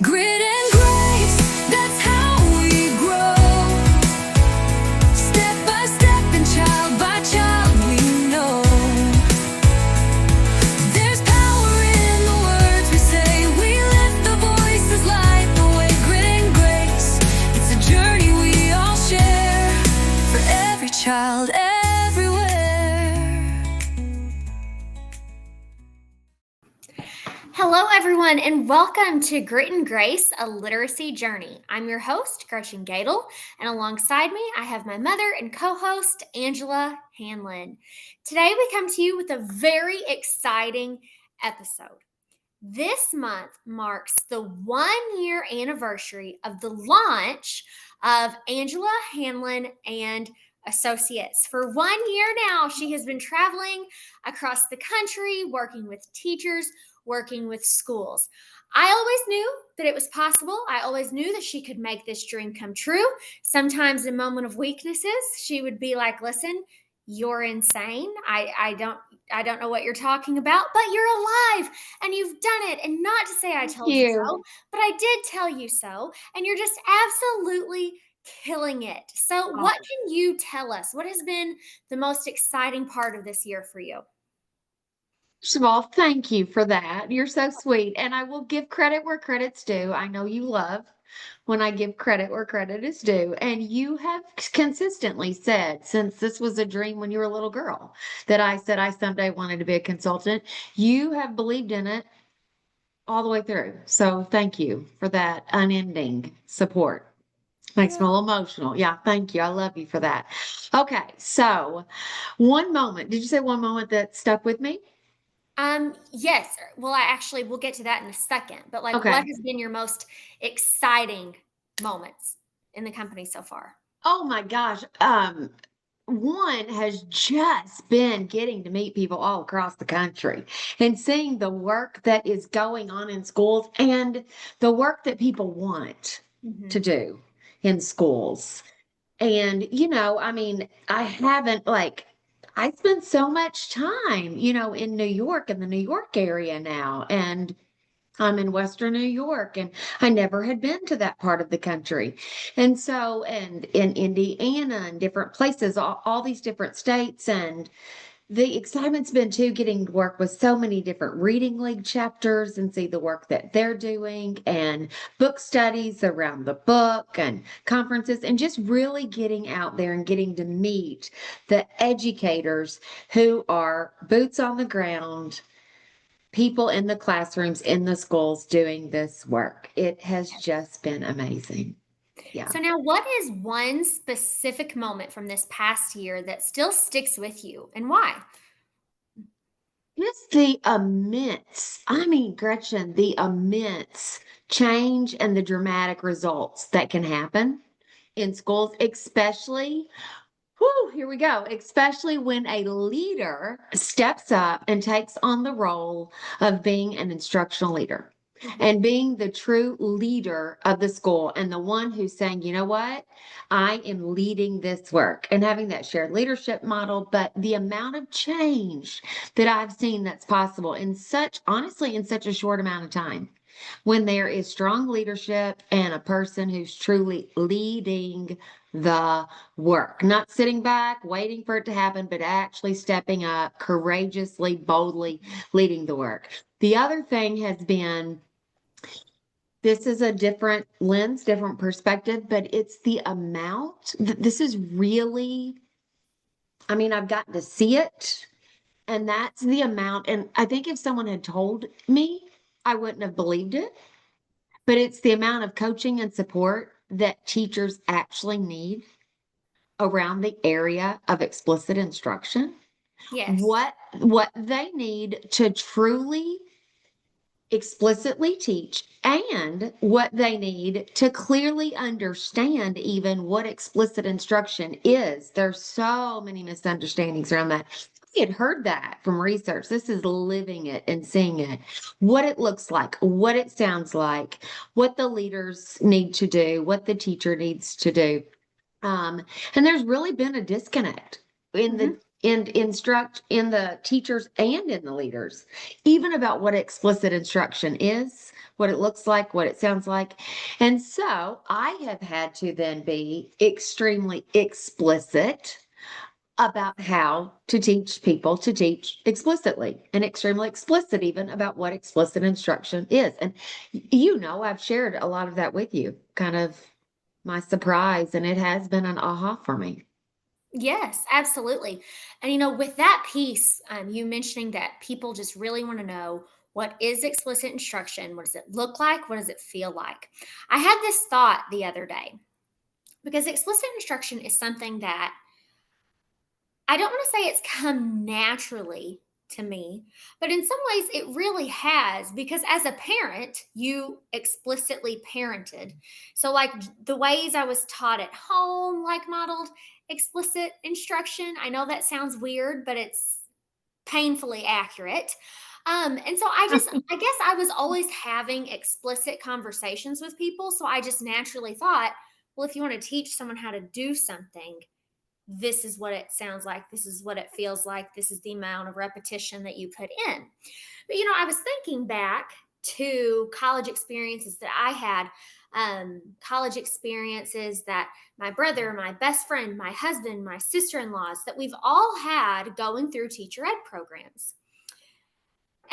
Grit and grace, that's how we grow. Step by step and child by child we know. There's power in the words we say. We lift the voices, light the way. Grit and grace, it's a journey we all share. For every child everywhere. Hello, everyone, and welcome to Grit and Grace, a literacy journey. I'm your host, Gretchen Gadel, and alongside me, I have my mother and co-host, Angela Hanlin. Today, we come to you with a very exciting episode. This month marks the 1-year anniversary of the launch of Angela Hanlin and Associates. For 1 year now, she has been traveling across the country, working with teachers, working with schools. I always knew that it was possible. I always knew that she could make this dream come true. Sometimes in moment of weaknesses, she would be like, listen, you're insane. I don't know what you're talking about, but you're alive and you've done it. And not to say I told you so, but I did tell you so. And you're just absolutely killing it. So, what can you tell us? What has been the most exciting part of this year for you? First of all, thank you for that. You're so sweet. And I will give credit where credit's due. I know you love when I give credit where credit is due. And you have consistently said, since this was a dream when you were a little girl, that I said I someday wanted to be a consultant. You have believed in it all the way through. So thank you for that unending support. Makes me a little emotional. Yeah, thank you. I love you for that. Okay, so one moment. Did you say one moment that stuck with me? Yes. Well, we'll get to that in a second. But like, Okay. what has been your most exciting moments in the company so far? Oh my gosh. One has just been getting to meet people all across the country and seeing the work that is going on in schools and the work that people want to do in schools. And, I mean, I spend so much time, in New York, in the New York area now. And I'm in Western New York, and I never had been to that part of the country. And so, and in Indiana and different places, all these different states. And the excitement's been too getting to work with so many different reading league chapters and see the work that they're doing and book studies around the book and conferences and just really getting out there and getting to meet the educators who are boots on the ground, people in the classrooms, in the schools doing this work. It has just been amazing. Yeah. So now, what is one specific moment from this past year that still sticks with you, and why? Just Gretchen, the immense change and the dramatic results that can happen in schools, especially, here we go, especially when a leader steps up and takes on the role of being an instructional leader and being the true leader of the school and the one who's saying, you know what, I am leading this work and having that shared leadership model. But the amount of change that I've seen that's possible honestly, in such a short amount of time, when there is strong leadership and a person who's truly leading the work, not sitting back, waiting for it to happen, but actually stepping up courageously, boldly leading the work. The other thing has been, this is a different lens, different perspective, but it's the amount. This is really, I've gotten to see it, and that's the amount. And I think if someone had told me, I wouldn't have believed it, but it's the amount of coaching and support that teachers actually need around the area of explicit instruction. Yes. What they need to truly explicitly teach and what they need to clearly understand even what explicit instruction is. There's so many misunderstandings around that. I had heard that from research. This is living it and seeing it, what it looks like, what it sounds like, what the leaders need to do, what the teacher needs to do. And there's really been a disconnect in the in the teachers and in the leaders, even about what explicit instruction is, what it looks like, what it sounds like. And so I have had to then be extremely explicit about how to teach people to teach explicitly and extremely explicit even about what explicit instruction is. And I've shared a lot of that with you, kind of my surprise, and it has been an aha for me. Yes, absolutely. And with that piece, you mentioning that people just really want to know what is explicit instruction? What does it look like? What does it feel like? I had this thought the other day because explicit instruction is something that I don't want to say it's come naturally to me, but in some ways it really has because as a parent, you explicitly parented. So, like the ways I was taught at home, like modeled explicit instruction. I know that sounds weird, but it's painfully accurate. And so I guess I was always having explicit conversations with people. So I just naturally thought, well, if you want to teach someone how to do something, this is what it sounds like, this is what it feels like, this is the amount of repetition that you put in. But I was thinking back to college experiences that I had, college experiences that my brother, my best friend, my husband, my sister-in-laws, that we've all had going through teacher ed programs.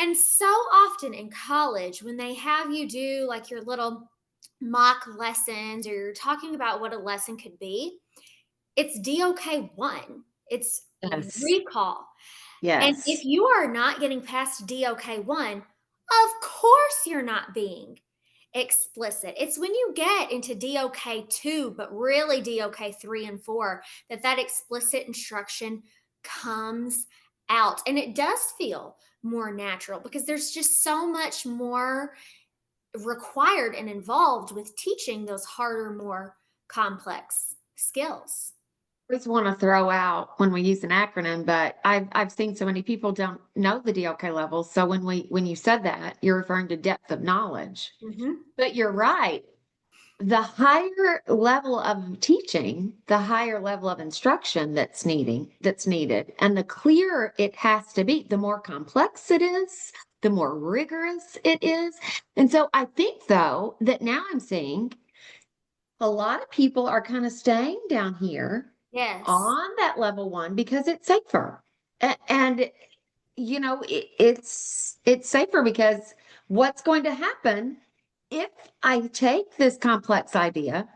And so often in college, when they have you do like your little mock lessons or you're talking about what a lesson could be, it's DOK 1. It's Yes. recall. And if Yes. you are not getting past DOK 1, of course you're not being explicit. It's when you get into DOK 2, but really DOK 3 and 4, that explicit instruction comes out. And it does feel more natural because there's just so much more required and involved with teaching those harder, more complex skills. Always want to throw out when we use an acronym, but I've seen so many people don't know the DLK levels. So when you said that, you're referring to depth of knowledge. Mhm. But you're right. The higher level of teaching, the higher level of instruction that's needed, and the clearer it has to be, the more complex it is, the more rigorous it is. And so I think though that now I'm seeing a lot of people are kind of staying down here Yes. on that level one because it's safer. And it's safer because what's going to happen if I take this complex idea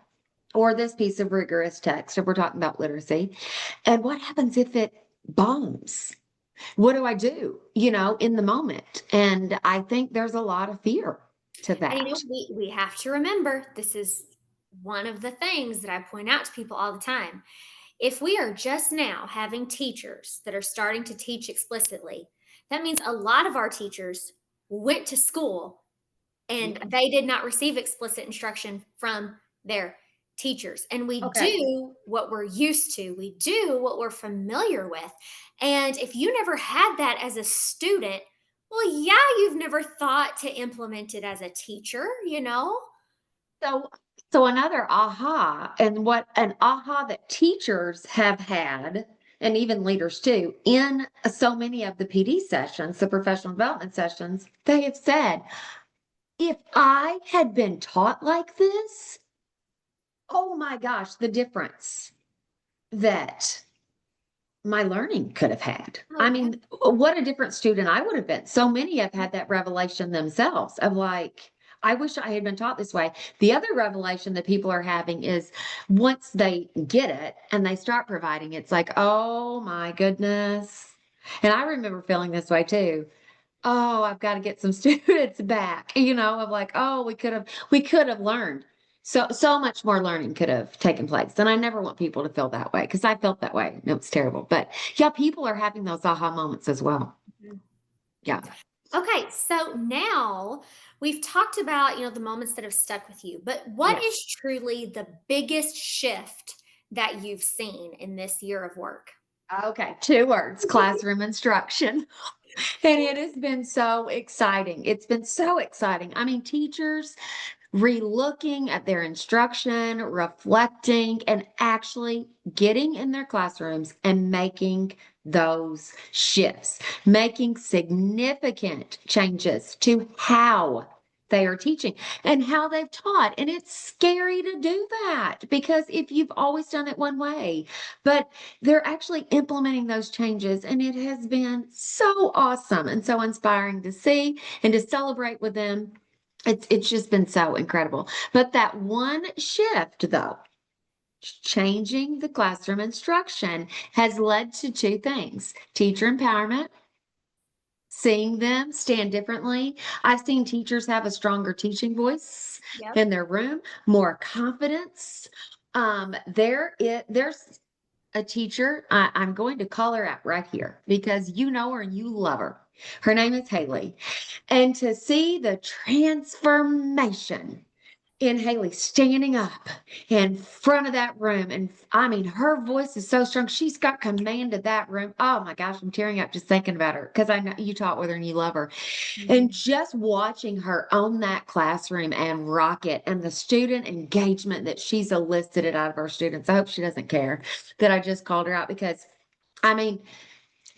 or this piece of rigorous text, if we're talking about literacy, and what happens if it bombs? What do I do, in the moment? And I think there's a lot of fear to And that. we have to remember this is one of the things that I point out to people all the time. If we are just now having teachers that are starting to teach explicitly, that means a lot of our teachers went to school and Yeah. they did not receive explicit instruction from their teachers. And we Okay. do what we're used to, we do what we're familiar with. And if you never had that as a student, well, yeah, you've never thought to implement it as a teacher. So, so another aha, and what an aha that teachers have had, and even leaders too, in so many of the PD sessions, the professional development sessions, they have said, if I had been taught like this, oh my gosh, the difference that my learning could have had. Oh, I yeah. mean, what a different student I would have been. So many have had that revelation themselves of like, I wish I had been taught this way. The other revelation that people are having is once they get it and they start providing, it's like, oh my goodness. And I remember feeling this way too. Oh, I've got to get some students back, of like, oh, we could have learned. So much more learning could have taken place. And I never want people to feel that way because I felt that way. No, it's terrible. But yeah, people are having those aha moments as well. Mhm. Yeah. Okay, so now we've talked about, the moments that have stuck with you, but what Yes. is truly the biggest shift that you've seen in this year of work? Okay. Two words, classroom instruction. And it has been so exciting. It's been so exciting. I mean, teachers relooking at their instruction, reflecting, and actually getting in their classrooms and making those shifts, making significant changes to how they are teaching and how they've taught. And it's scary to do that because if you've always done it one way, but they're actually implementing those changes. And it has been so awesome and so inspiring to see and to celebrate with them. It's just been so incredible. But that one shift, though, changing the classroom instruction has led to two things: teacher empowerment, seeing them stand differently. I've seen teachers have a stronger teaching voice Yep. in their room, more confidence. There's a teacher, I'm going to call her out right here because you know her and you love her. Her name is Haley. And to see the transformation in Haley standing up in front of that room. And I mean, her voice is so strong. She's got command of that room. Oh my gosh, I'm tearing up just thinking about her because I know you taught with her and you love her. And Mhm. just watching her own that classroom and rock it and the student engagement that she's elicited out of her students. I hope she doesn't care that I just called her out because I mean,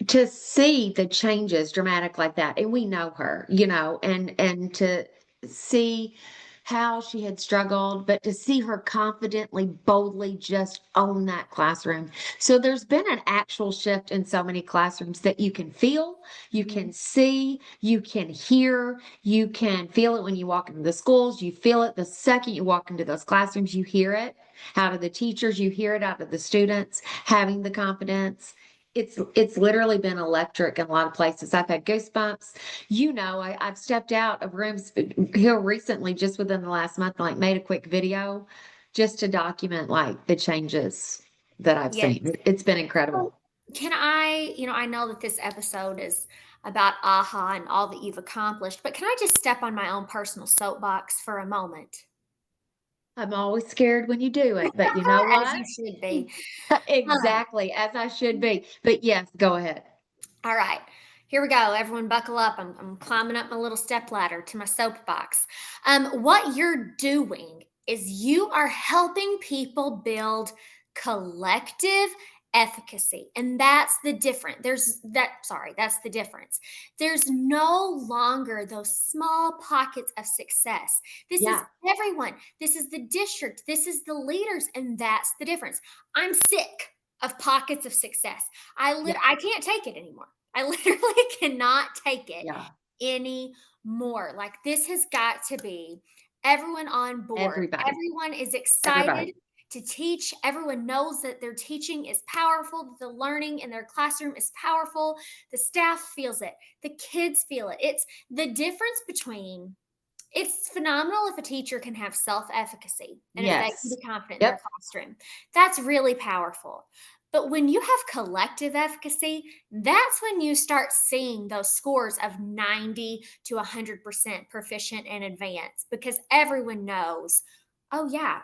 to see the changes dramatic like that, and we know her, and to see how she had struggled, but to see her confidently, boldly just own that classroom. So there's been an actual shift in so many classrooms that you can feel, you Mhm. can see, you can hear, you can feel it when you walk into the schools, you feel it the second you walk into those classrooms, you hear it out of the teachers, you hear it out of the students having the confidence. It's literally been electric in a lot of places. I've had goosebumps. I've stepped out of rooms here recently, just within the last month, like made a quick video just to document like the changes that I've Yes. seen. It's been So, incredible. can I know that this episode is about AHA and all that you've accomplished, but can I just step on my own personal soapbox for a moment? I'm always scared when you do it, but you know As what? you should be. Um, Exactly, as I should be. But yes, go ahead. All right, here we go. Everyone, buckle up. I'm climbing up my little step ladder to my soapbox. What you're doing is you are helping people build collective efficacy, and that's the difference. That's the difference. There's no longer those small pockets of success. This is Yeah, everyone. This is the district. This is the leaders, and that's the difference. I'm sick of pockets of success. yeah, I can't take it anymore. I literally cannot take it yeah. anymore. Like this has got to be everyone on board. Everybody, Everyone is excited everybody. to teach. Everyone knows that their teaching is powerful, that the learning in their classroom is powerful. The staff feels it. The kids feel it. It's the difference between it's phenomenal if a teacher can have self efficacy and if they can Yes. be confident in their Yep. classroom. That's really powerful. But when you have collective efficacy, that's when you start seeing those scores of 90 to 100% proficient and advanced because everyone knows, oh, yeah,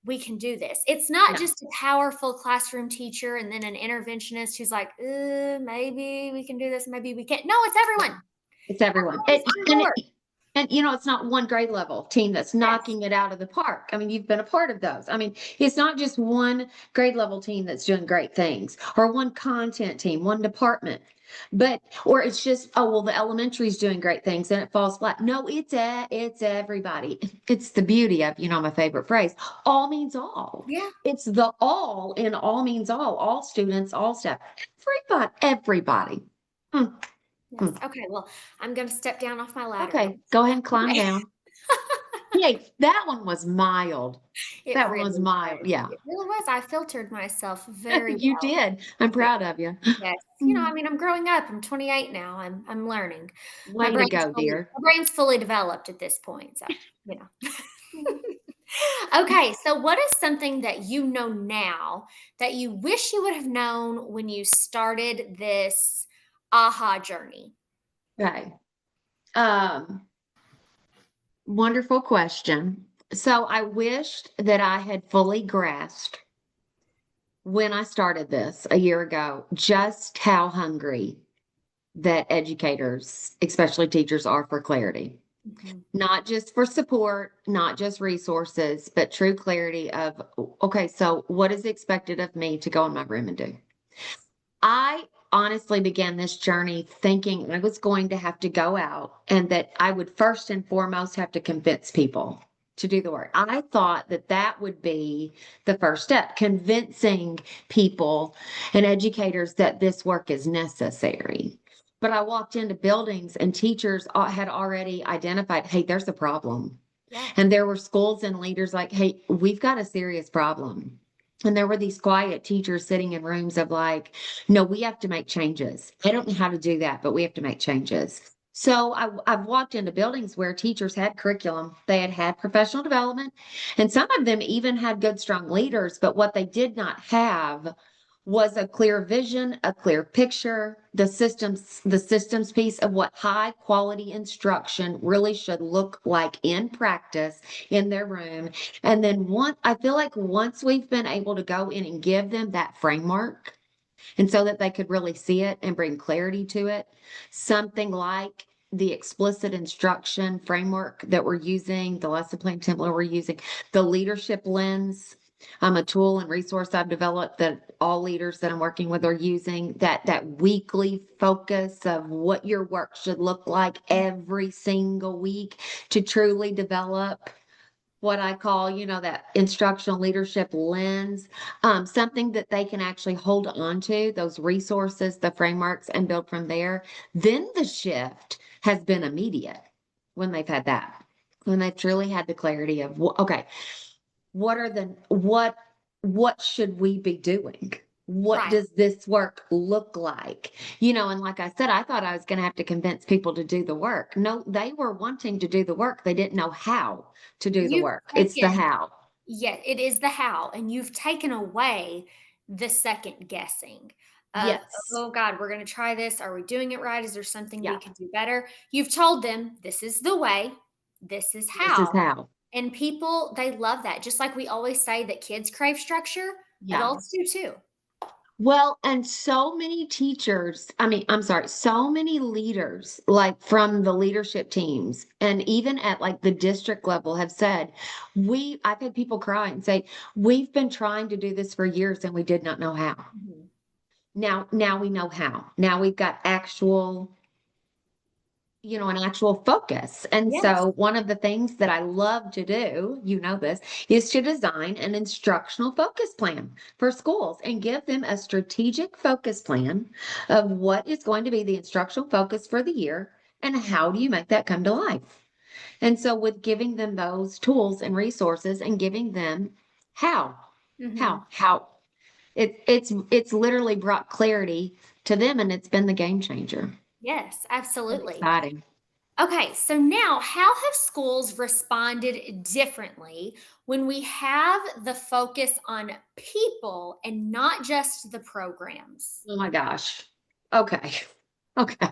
we can do this. It's not Yeah. just a powerful classroom teacher and then an interventionist who's like, maybe we can do this, maybe we can't. No, it's Yeah. everyone. It's everyone. Everyone's on And board. it's not one grade level team that's Yes. knocking it out of the park. I mean, you've been a part of those. I mean, it's not just one grade level team that's doing great things or one content team, one department. Or it's just, oh, well, the elementary is doing great things and it falls flat. No, it's everybody. It's the beauty of, my favorite phrase, all means all. Yeah. It's the all in all means all students, all staff, everybody. Mm, Yes. mm. Okay. Well, I'm going to step down off my ladder now. Okay, go ahead and climb Okay. down. Yay, that one was mild. It That one was really mild, was. yeah. It really was. I filtered myself very You well. did. I'm Very- proud of you. Yes. I Mm. mean, I'm growing up. I'm 28 now. I'm learning. Way to go, dear. My brain's fully developed at this point. So, you know. Okay. So, what is something that you know now that you wish you would have known when you started this aha journey? Okay. Um, Wonderful question. So I wished that I had fully grasped when I started this a year ago, just how hungry that educators, especially teachers, are for clarity. Mhm. Not just for support, not just resources, but true clarity of, okay, so what is expected of me to go in my room and do? I honestly began this journey thinking I was going to have to go out and that I would first and foremost have to convince people to do the work. I thought that that would be the first step, convincing people and educators that this work is necessary. But I walked into buildings and teachers had already identified, hey, there's a problem. Yeah. And there were schools and leaders like, hey, we've got a serious problem. And there were these quiet teachers sitting in rooms of like, no, we have to make changes. I don't know how to do that, but we have to make changes. So I've walked into buildings where teachers had curriculum, they had professional development, and some of them even had good, strong leaders. But what they did not have was a clear vision, a clear picture, the systems piece of what high quality instruction really should look like in practice in their room. And then I feel like once we've been able to go in and give them that framework, and so that they could really see it and bring clarity to it, something like the explicit instruction framework that we're using, the lesson plan template we're using, the leadership lens, a tool and resource I've developed that all leaders that I'm working with are using, that weekly focus of what your work should look like every single week to truly develop what I call, that instructional leadership lens, something that they can actually hold on to, those resources, the frameworks, and build from there. Then the shift has been immediate when they've had that, when they've truly had the clarity of, okay, what should we be doing? What Right. does this work look like? And like I said, I thought I was going to have to convince people to do the work. No, they were wanting to do the work. They didn't know how to do the You've work. It's the taken how. Yeah, it is the how, and you've taken away the second guessing of, Yes. "Oh god, we're gonna try this. Are we doing it right? Is there something we Yeah. could do better?" You've told them, "This is the way. This is This is how." how. And people, they love that. Just like we always say that kids crave structure, Yeah. adults do too. Well, and so many teachers, I mean, I'm sorry, so many leaders, like from the leadership teams and even at like the district level have said, I've had people cry and say, we've been trying to do this for years and we did not know how. Mhm. Now we know how. Now we've got an actual focus. And Yes. so one of the things that I love to do, this, is to design an instructional focus plan for schools and give them a strategic focus plan of what is going to be the instructional focus for the year and how do you make that come to life. And so with giving them those tools and resources and giving them how, Mhm. how it's literally brought clarity to them and it's been the game changer. Yes, Been absolutely. exciting. Okay, so now how have schools responded differently when we have the focus on people and not just the programs? Oh my gosh. Okay. Okay.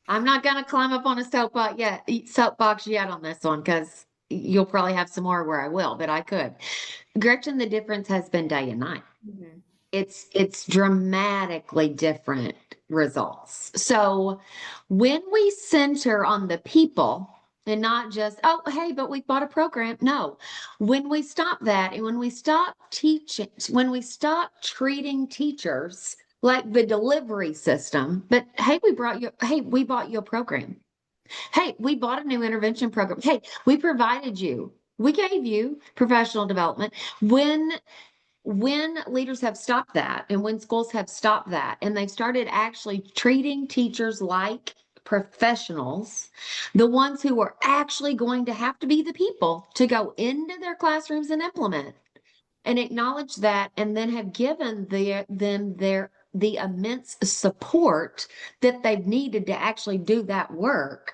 I'm not gonna climb up on a soapbox yet on this one because you'll probably have some more where I will, but I could. Gretchen, the difference has been day and night. Mhm. It's dramatically different results. So when we center on the people and not just, oh, hey, but we bought a program. No, when we stop that and when we stop teaching, when we stop treating teachers like the delivery system, but hey, we bought you a program. Hey, we bought a new intervention program. Hey, we gave you professional development. When leaders have stopped that and when schools have stopped that and they've started actually treating teachers like professionals, the ones who are actually going to have to be the people to go into their classrooms and implement and acknowledge that and then have given the immense support that they've needed to actually do that work.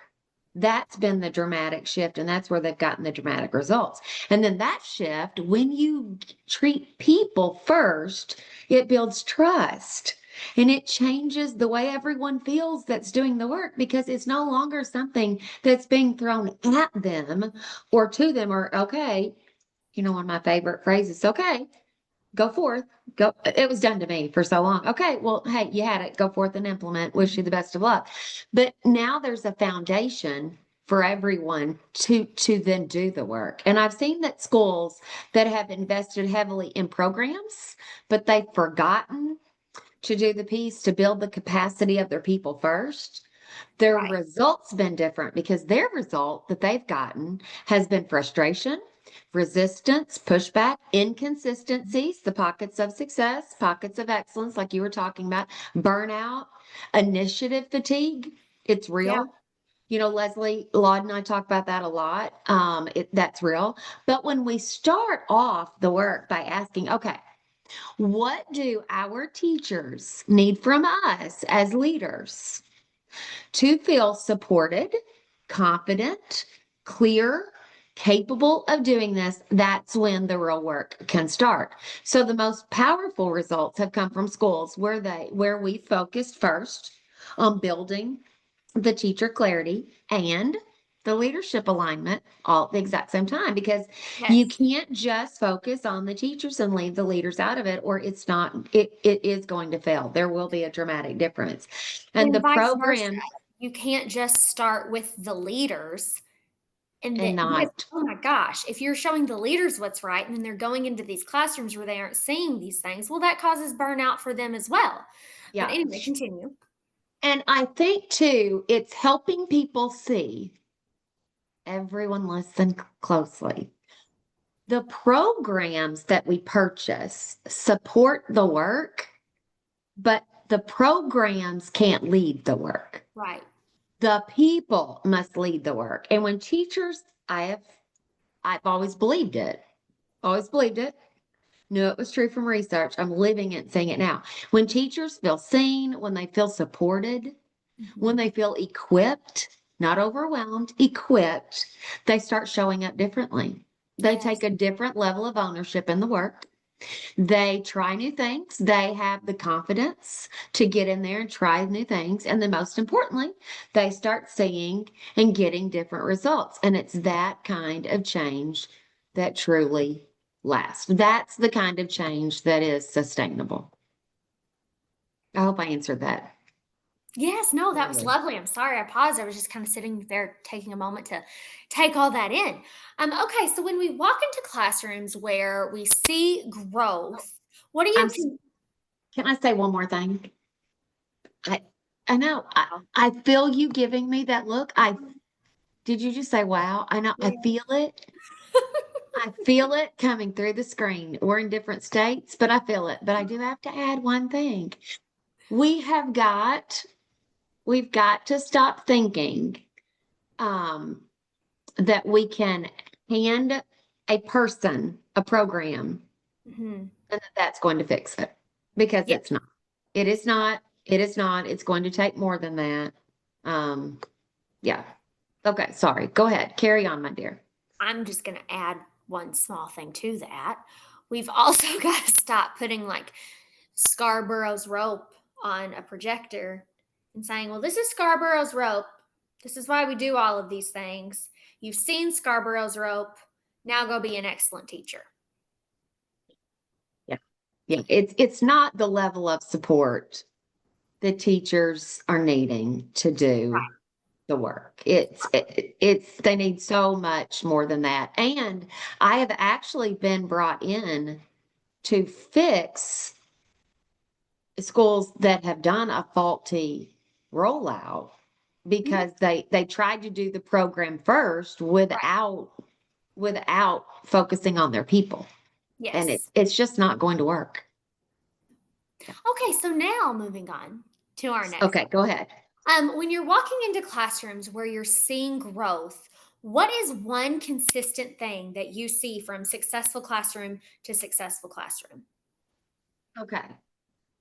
That's been the dramatic shift, and that's where they've gotten the dramatic results. And then that shift, when you treat people first, it builds trust and it changes the way everyone feels that's doing the work because it's no longer something that's being thrown at them or to them or, okay, one of my favorite phrases, okay, go forth, go. It was done to me for so long. Okay, well, hey, you had it. Go forth and implement. Wish you the best of luck. But now there's a foundation for everyone to then do the work. And I've seen that schools that have invested heavily in programs, but they've forgotten to do the piece to build the capacity of their people first, their Right. results been different because their result that they've gotten has been frustration, resistance, pushback, inconsistencies, the pockets of success, pockets of excellence, like you were talking about, burnout, initiative fatigue. It's Yeah. real. Leslie Laud and I talk about that a lot. That's real. But when we start off the work by asking, okay, what do our teachers need from us as leaders to feel supported, confident, clear, capable of doing this? That's when the real work can start. So the most powerful results have come from schools where we focused first on building the teacher clarity and the leadership alignment all at the exact same time, because you Yes. can't just focus on the teachers and leave the leaders out of it, or it is going to fail. There will be a dramatic difference. And the And vice versa. programs You can't just start with the leaders and and then because not, oh my gosh, if you're showing the leaders what's right and then they're going into these classrooms where they aren't seeing these things, well, that causes burnout for them as well. But yeah. anyway, continue. And I think too, it's helping people see, everyone listen closely. The programs that we purchase support the work, but the programs can't lead the work. Right. The people must lead the work. And when teachers, I've always believed it, knew it was true from research. I'm living it, saying it now. When teachers feel seen, when they feel supported, when Mhm. they feel equipped, not overwhelmed, equipped, they start showing up differently. They take Yes. a different level of ownership in the work. They try new things. They have the confidence to get in there and try new things. And then, most importantly, they start seeing and getting different results. And it's that kind of change that truly lasts. That's the kind of change that is sustainable. I hope I answered that Yes, no, that was clearly. lovely. I'm sorry I paused. I was just kind of sitting there taking a moment to take all that in. Okay, so when we walk into classrooms where we see growth, what do I'm, you s- can I say one more thing? I, I know. I feel you giving me that look. Did you just say, wow? I know. I Yeah. feel it. I feel it coming through the screen. We're in different states, but I feel it. But I do have to add one thing. We have got, we've got to stop thinking um, that we can hand a person a program Mhm. and that's going to fix it, because Yeah, it's not. It is not. It is not. It's going to take more than that. Um, yeah. Okay. Sorry. Go ahead. Carry on, my dear. I'm just going to add one small thing to that. We've also got to stop putting like Scarborough's rope on a projector and saying, well, this is Scarborough's rope. This is why we do all of these things. You've seen Scarborough's rope. Now go be an excellent teacher. Yeah. Yeah. It's not the level of support the teachers are needing to do the work. It's they need so much more than that. And I have actually been brought in to fix schools that have done a faulty rollout Mhm. because they tried to do the program first Right. without focusing on their people. And Yes. it's just not going to work. Yeah. Okay, so now moving on to our next Okay, one. go ahead. When you're walking into classrooms where you're seeing growth, what is one consistent thing that you see from successful classroom to successful classroom? Okay.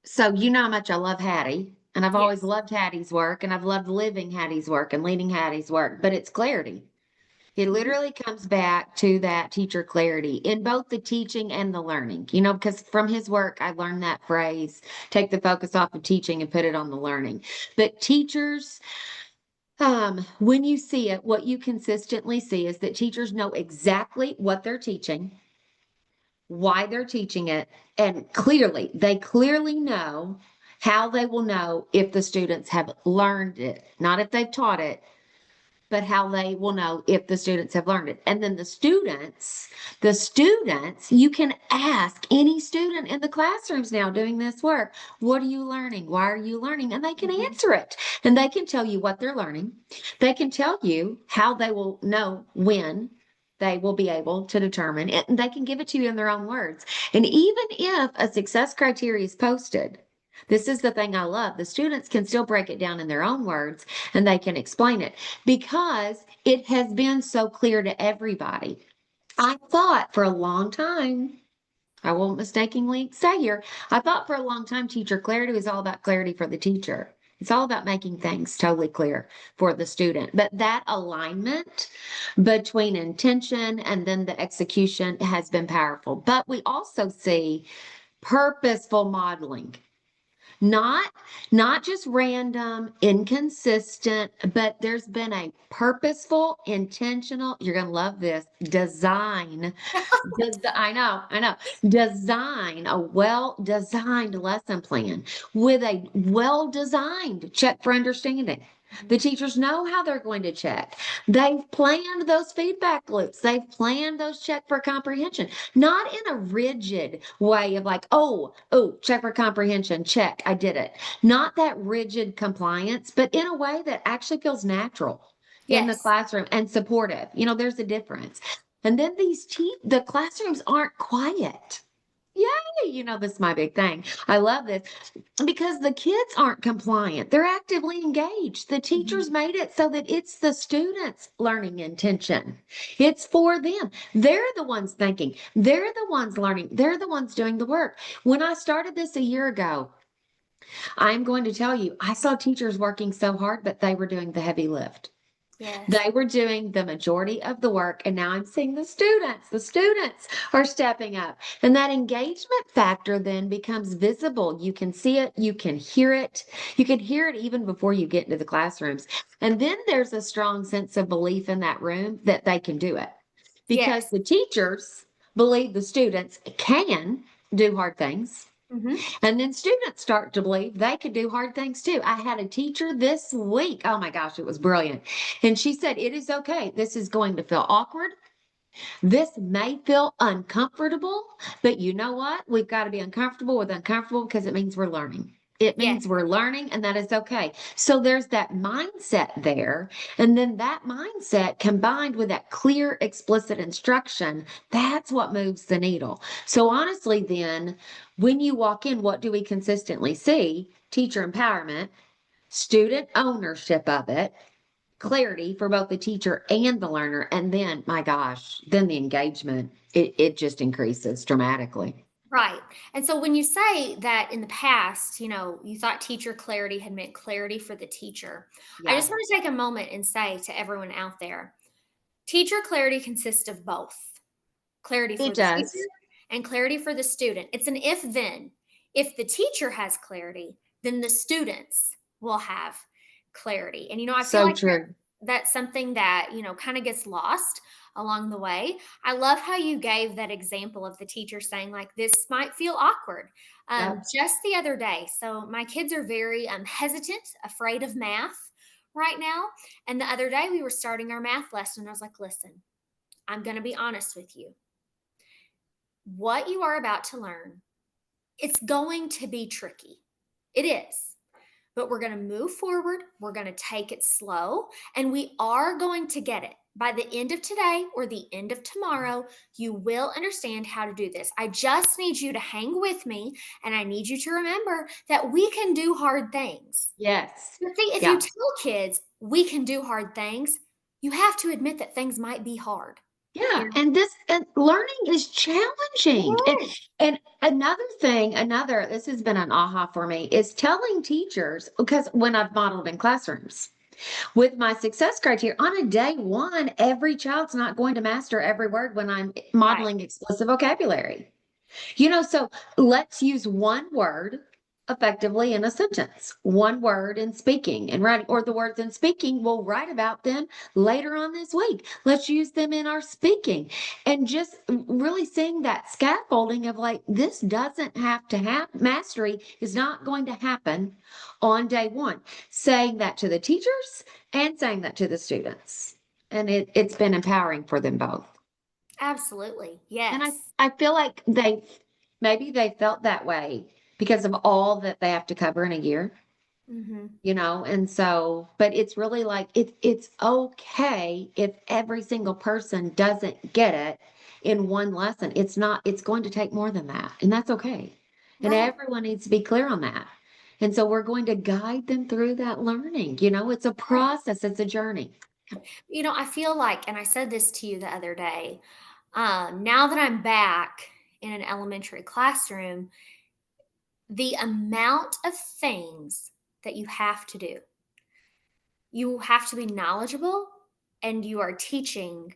So you know how much I love Hattie, and I've always Yes. loved Hattie's work, and I've loved living Hattie's work and leading Hattie's work, but it's clarity. It Mhm. literally comes back to that teacher clarity in both the teaching and the learning, because from his work, I learned that phrase, take the focus off of teaching and put it on the learning. But teachers, when you see it, what you consistently see is that teachers know exactly what they're teaching, why they're teaching it, and they clearly know how they will know if the students have learned it, not if they've taught it, but how they will know if the students have learned it. And then the students, you can ask any student in the classrooms now doing this work, what are you learning? Why are you learning? And they can Mhm. answer it. And they can tell you what they're learning. They can tell you how they will know when they will be able to determine it. And they can give it to you in their own words. And even if a success criteria is posted, this is the thing I love. The students can still break it down in their own words and they can explain it because it has been so clear to everybody. I thought for a long time, I won't mistakenly say here, I thought for a long time teacher clarity was all about clarity for the teacher. It's all about making things totally clear for the student. But that alignment between intention and then the execution has been powerful. But we also see purposeful modeling. Not not just random, inconsistent, but there's been a purposeful, intentional, you're going to love this, design. I know. Design a well-designed lesson plan with a well-designed check for understanding. The teachers know how they're going to check. They've planned those feedback loops. They've planned those check for comprehension, not in a rigid way of like, oh, check for comprehension, check, I did it. Not that rigid compliance, but in a way that actually feels natural in the Yes. classroom and supportive. There's a difference. And then the classrooms aren't quiet. Yay, this is my big thing. I love this because the kids aren't compliant. They're actively engaged. The Mhm. teachers made it so that it's the students' learning intention. It's for them. They're the ones thinking. They're the ones learning. They're the ones doing the work. When I started this a year ago, I'm going to tell you, I saw teachers working so hard, but they were doing the heavy lift. Yes. They were doing the majority of the work, and now I'm seeing the students are stepping up. And that engagement factor then becomes visible. You can see it, you can hear it, you can hear it even before you get into the classrooms. And then there's a strong sense of belief in that room that they can do it because Yes. the teachers believe the students can do hard things. Hmm. And then students start to believe they could do hard things too. I had a teacher this week. Oh my gosh, it was brilliant. And she said, it is okay. This is going to feel awkward. This may feel uncomfortable, but you know what? We've got to be uncomfortable with uncomfortable because it means we're learning. It Yes. means we're learning, and that is okay. So there's that mindset there. And then that mindset combined with that clear, explicit instruction, that's what moves the needle. So honestly, then, when you walk in, what do we consistently see? Teacher empowerment, student ownership of it, clarity for both the teacher and the learner. And then, my gosh, then the engagement, it just increases dramatically. Right. And so when you say that in the past, you thought teacher clarity had meant clarity for the teacher, I Yeah, just want to take a moment and say to everyone out there, teacher clarity consists of both clarity it for the teacher does. and clarity for the student. It's an if then. If the teacher has clarity, then the students will have clarity. And I feel So like true. that's something that kind of gets lost along the way. I love how you gave that example of the teacher saying like this might feel awkward. Yep. Just the other day, so my kids are very hesitant, afraid of math right now, and the other day we were starting our math lesson and I was like, listen, I'm going to be honest with you. What you are about to learn, it's going to be tricky. It is, but we're going to move forward. We're going to take it slow, and we are going to get it. By the end of today or the end of tomorrow, you will understand how to do this. I just need you to hang with me, and I need you to remember that we can do hard things. Yes. But see, if you Yeah. tell kids we can do hard things, you have to admit that things might be hard. Yeah. You know? And learning is It challenging. And is. and another this has been an aha for me is telling teachers because when I've modeled in classrooms with my success criteria on a day one, every child's not going to master every word when I'm Right. modeling explicit vocabulary. So let's use one word effectively in a sentence. One word in speaking and writing, or the words in speaking, we'll write about them later on this week. Let's use them in our speaking. And just really seeing that scaffolding of like, this doesn't have to happen. Mastery is not going to happen on day one. Saying that to the teachers and saying that to the students. And it's been empowering for them both. Absolutely. And Yes. I feel like maybe they felt that way because of all that they have to cover in a year, Hmm. and so, but it's really like it's okay if every single person doesn't get it in one lesson. It's going to take more than that, and that's okay. And Right. everyone needs to be clear on that. And so we're going to guide them through that learning. It's a Right. process, it's a journey. I feel like, and I said this to you the other day, now that I'm back in an elementary classroom, the amount of things that you have to be knowledgeable, and you are teaching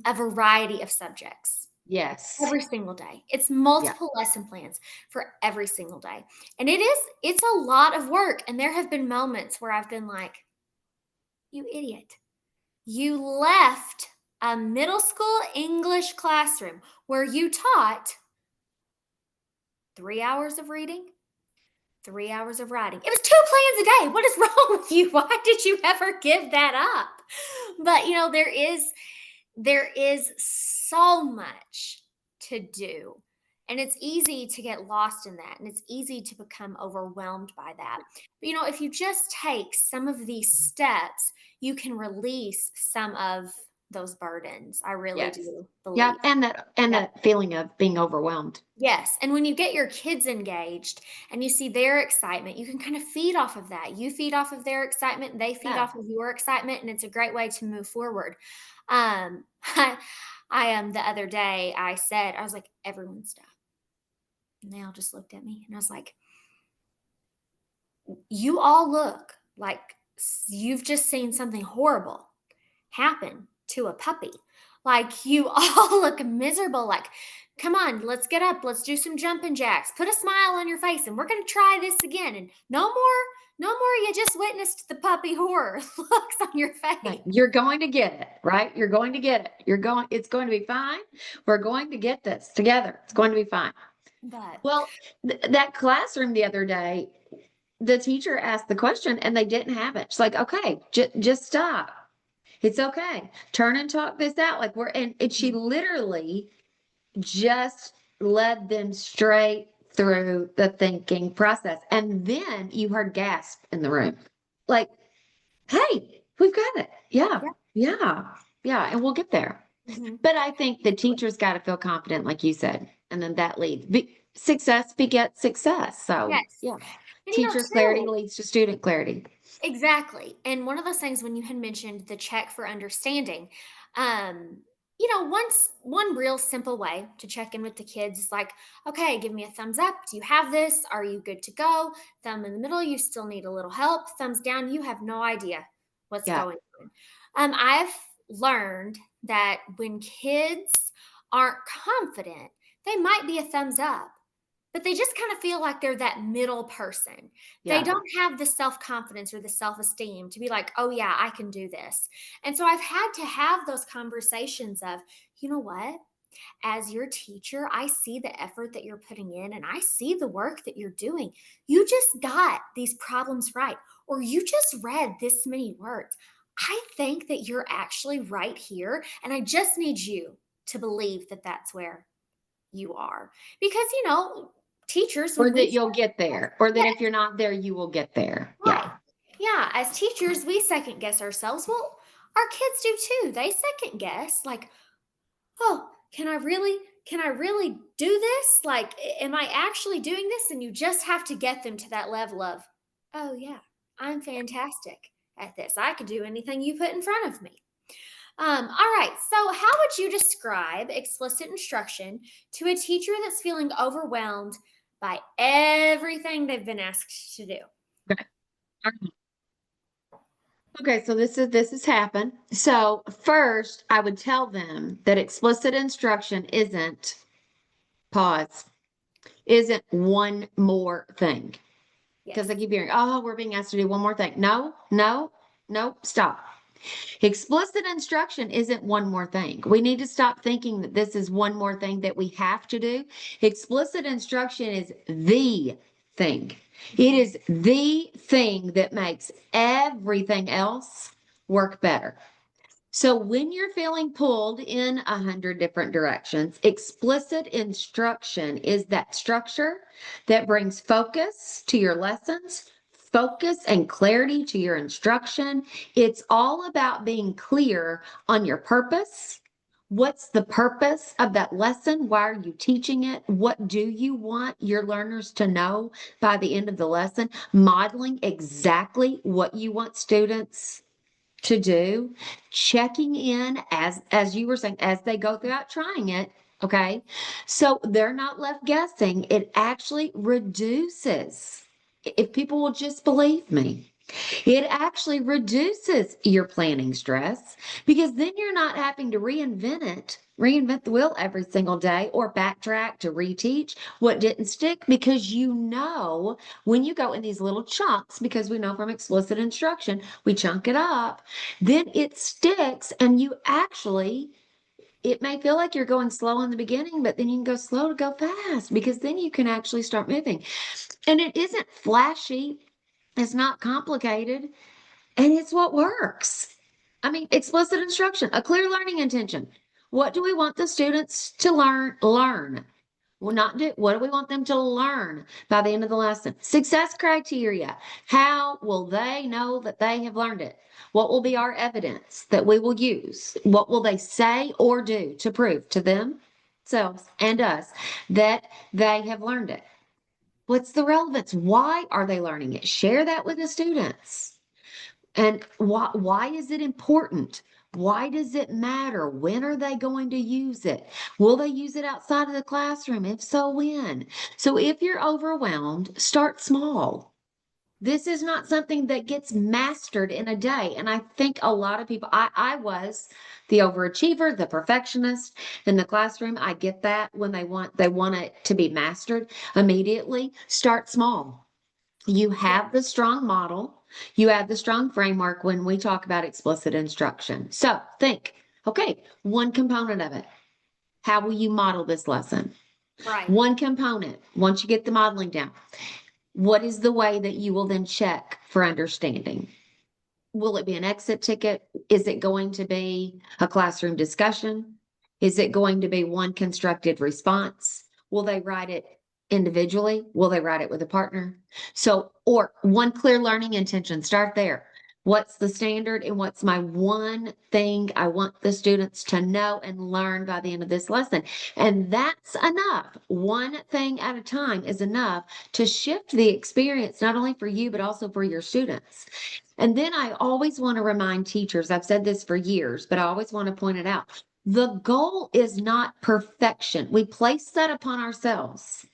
a variety of subjects Yes. every single day. It's Yeah. multiple lesson plans for every single day. And it's a lot of work. And there have been moments where I've been like, you idiot. You left a middle school English classroom where you taught 3 hours of reading, 3 hours of writing. It was two plans a day. What is wrong with you? Why did you ever give that up? But there is so much to do. And it's easy to get lost in that. And it's easy to become overwhelmed by that. But if you just take some of these steps, you can release some of those burdens. I really Yes. do Yeah. believe. And Yeah. that feeling of being overwhelmed. Yes. And when you get your kids engaged and you see their excitement, you can kind of feed off of that. You feed off of their excitement, they feed Yeah. off of your excitement, and it's a great way to move forward. I the other day I was like, everyone stop. And they all just looked at me and I was like, you all look like you've just seen something horrible happen to a puppy. Like, you all look miserable. Like, come on, let's get up. Let's do some jumping jacks. Put a smile on your face and we're going to try this again. And no more. You just witnessed the puppy horror looks on your face. Like, you're going to get it, right? You're going to get it. It's going to be fine. We're going to get this together. It's going to be fine. But Well, that classroom the other day, the teacher asked the question and they didn't have it. She's like, okay, just stop. It's okay. Turn and talk this out. Like and she literally just led them straight through the thinking process. And then you heard gasp in the room. Like, hey, we've got it. Yeah, yeah. yeah, yeah. And we'll get there. Hmm. But I think the teacher's got to feel confident, like you said, and then that leads. Success begets success. So, Yes. yeah, And teacher clarity too, leads to student clarity. exactly. And one of those things when you had mentioned the check for understanding, once one real simple way to check in with the kids is like, okay, give me a thumbs up. Do you have this? Are you good to go? Thumb in the middle, you still need a little help. Thumbs down, you have no idea what's Yeah. going on. I've learned that when kids aren't confident, they might be a thumbs up, but they just kind of feel like they're that middle person. They Yeah. don't have the self confidence or the self esteem to be like, oh, yeah, I can do this. And so I've had to have those conversations of, you know what? As your teacher, I see the effort that you're putting in and I see the work that you're doing. You just got these problems right, or you just read this many words. I think that you're actually right here. And I just need you to believe that that's where you are. Because, teachers, Or when we that you'll get there, or that yes, if you're not there, you will get there. right. Yeah. Yeah, as teachers, we second guess ourselves. Well, our kids do too. They second guess, like, oh, can I really do this? Like, am I actually doing this? And you just have to get them to that level of, oh, yeah, I'm fantastic at this. I could do anything you put in front of me. All right. So, how would you describe explicit instruction to a teacher that's feeling overwhelmed by everything they've been asked to do? Okay. Okay, so this has happened. So first, I would tell them that explicit instruction isn't pause. isn't one more thing. Because Yes. I keep hearing, oh, we're being asked to do one more thing. No, no, no, stop. Explicit instruction isn't one more thing. We need to stop thinking that this is one more thing that we have to do. Explicit instruction is the thing. It is the thing that makes everything else work better. So when you're feeling pulled in 100 different directions, explicit instruction is that structure that brings focus to your lessons, focus and clarity to your instruction. It's all about being clear on your purpose. What's the purpose of that lesson? Why are you teaching it? What do you want your learners to know by the end of the lesson? Modeling exactly what you want students to do, checking in as you were saying, as they go throughout trying it. Okay. So they're not left guessing. It actually reduces, if people will just believe me, it actually reduces your planning stress because then you're not having to reinvent the wheel every single day or backtrack to reteach what didn't stick because you know when you go in these little chunks, because we know from explicit instruction, we chunk it up, then it sticks and you actually it may feel like you're going slow in the beginning, but then you can go slow to go fast because then you can actually start moving. And it isn't flashy, it's not complicated. And it's what works. I mean, explicit instruction, a clear learning intention. What do we want the students to learn? Learn. Well, not do, what do we want them to learn by the end of the lesson? Success criteria. How will they know that they have learned it? What will be our evidence that we will use? What will they say or do to prove to themselves and us that they have learned it? What's the relevance? Why are they learning it? Share that with the students. And why is it important? Why does it matter? When are they going to use it? Will they use it outside of the classroom? If so, when? So if you're overwhelmed, start small. This is not something that gets mastered in a day. And I think a lot of people, I was the overachiever, the perfectionist in the classroom. I get that when they want it to be mastered immediately. Start small. You have the strong model, you have the strong framework when we talk about explicit instruction. So think, okay, one component of it. How will you model this lesson? Right. One component, once you get the modeling down, what is the way that you will then check for understanding? Will it be an exit ticket? Is it going to be a classroom discussion? Is it going to be one constructed response? Will they write it individually? Will they write it with a partner? So, or one clear learning intention, start there. What's the standard and what's my one thing I want the students to know and learn by the end of this lesson? And that's enough. One thing at a time is enough to shift the experience, not only for you, but also for your students. And then I always want to remind teachers, I've said this for years, but I always want to point it out. The goal is not perfection. We place that upon ourselves.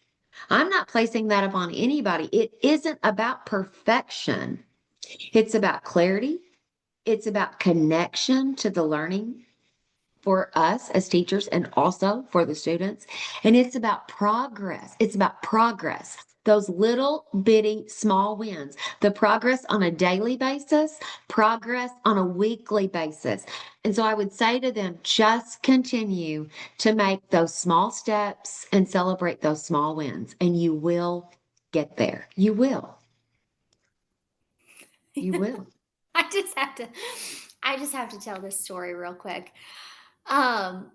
I'm not placing that upon anybody. It isn't about perfection. It's about clarity. It's about connection to the learning for us as teachers and also for the students. And it's about progress. It's about progress. Those little bitty small wins, the progress on a daily basis, progress on a weekly basis. And so I would say to them, just continue to make those small steps and celebrate those small wins, and you will get there. You will. You will. I just have to I just have to tell this story real quick. Um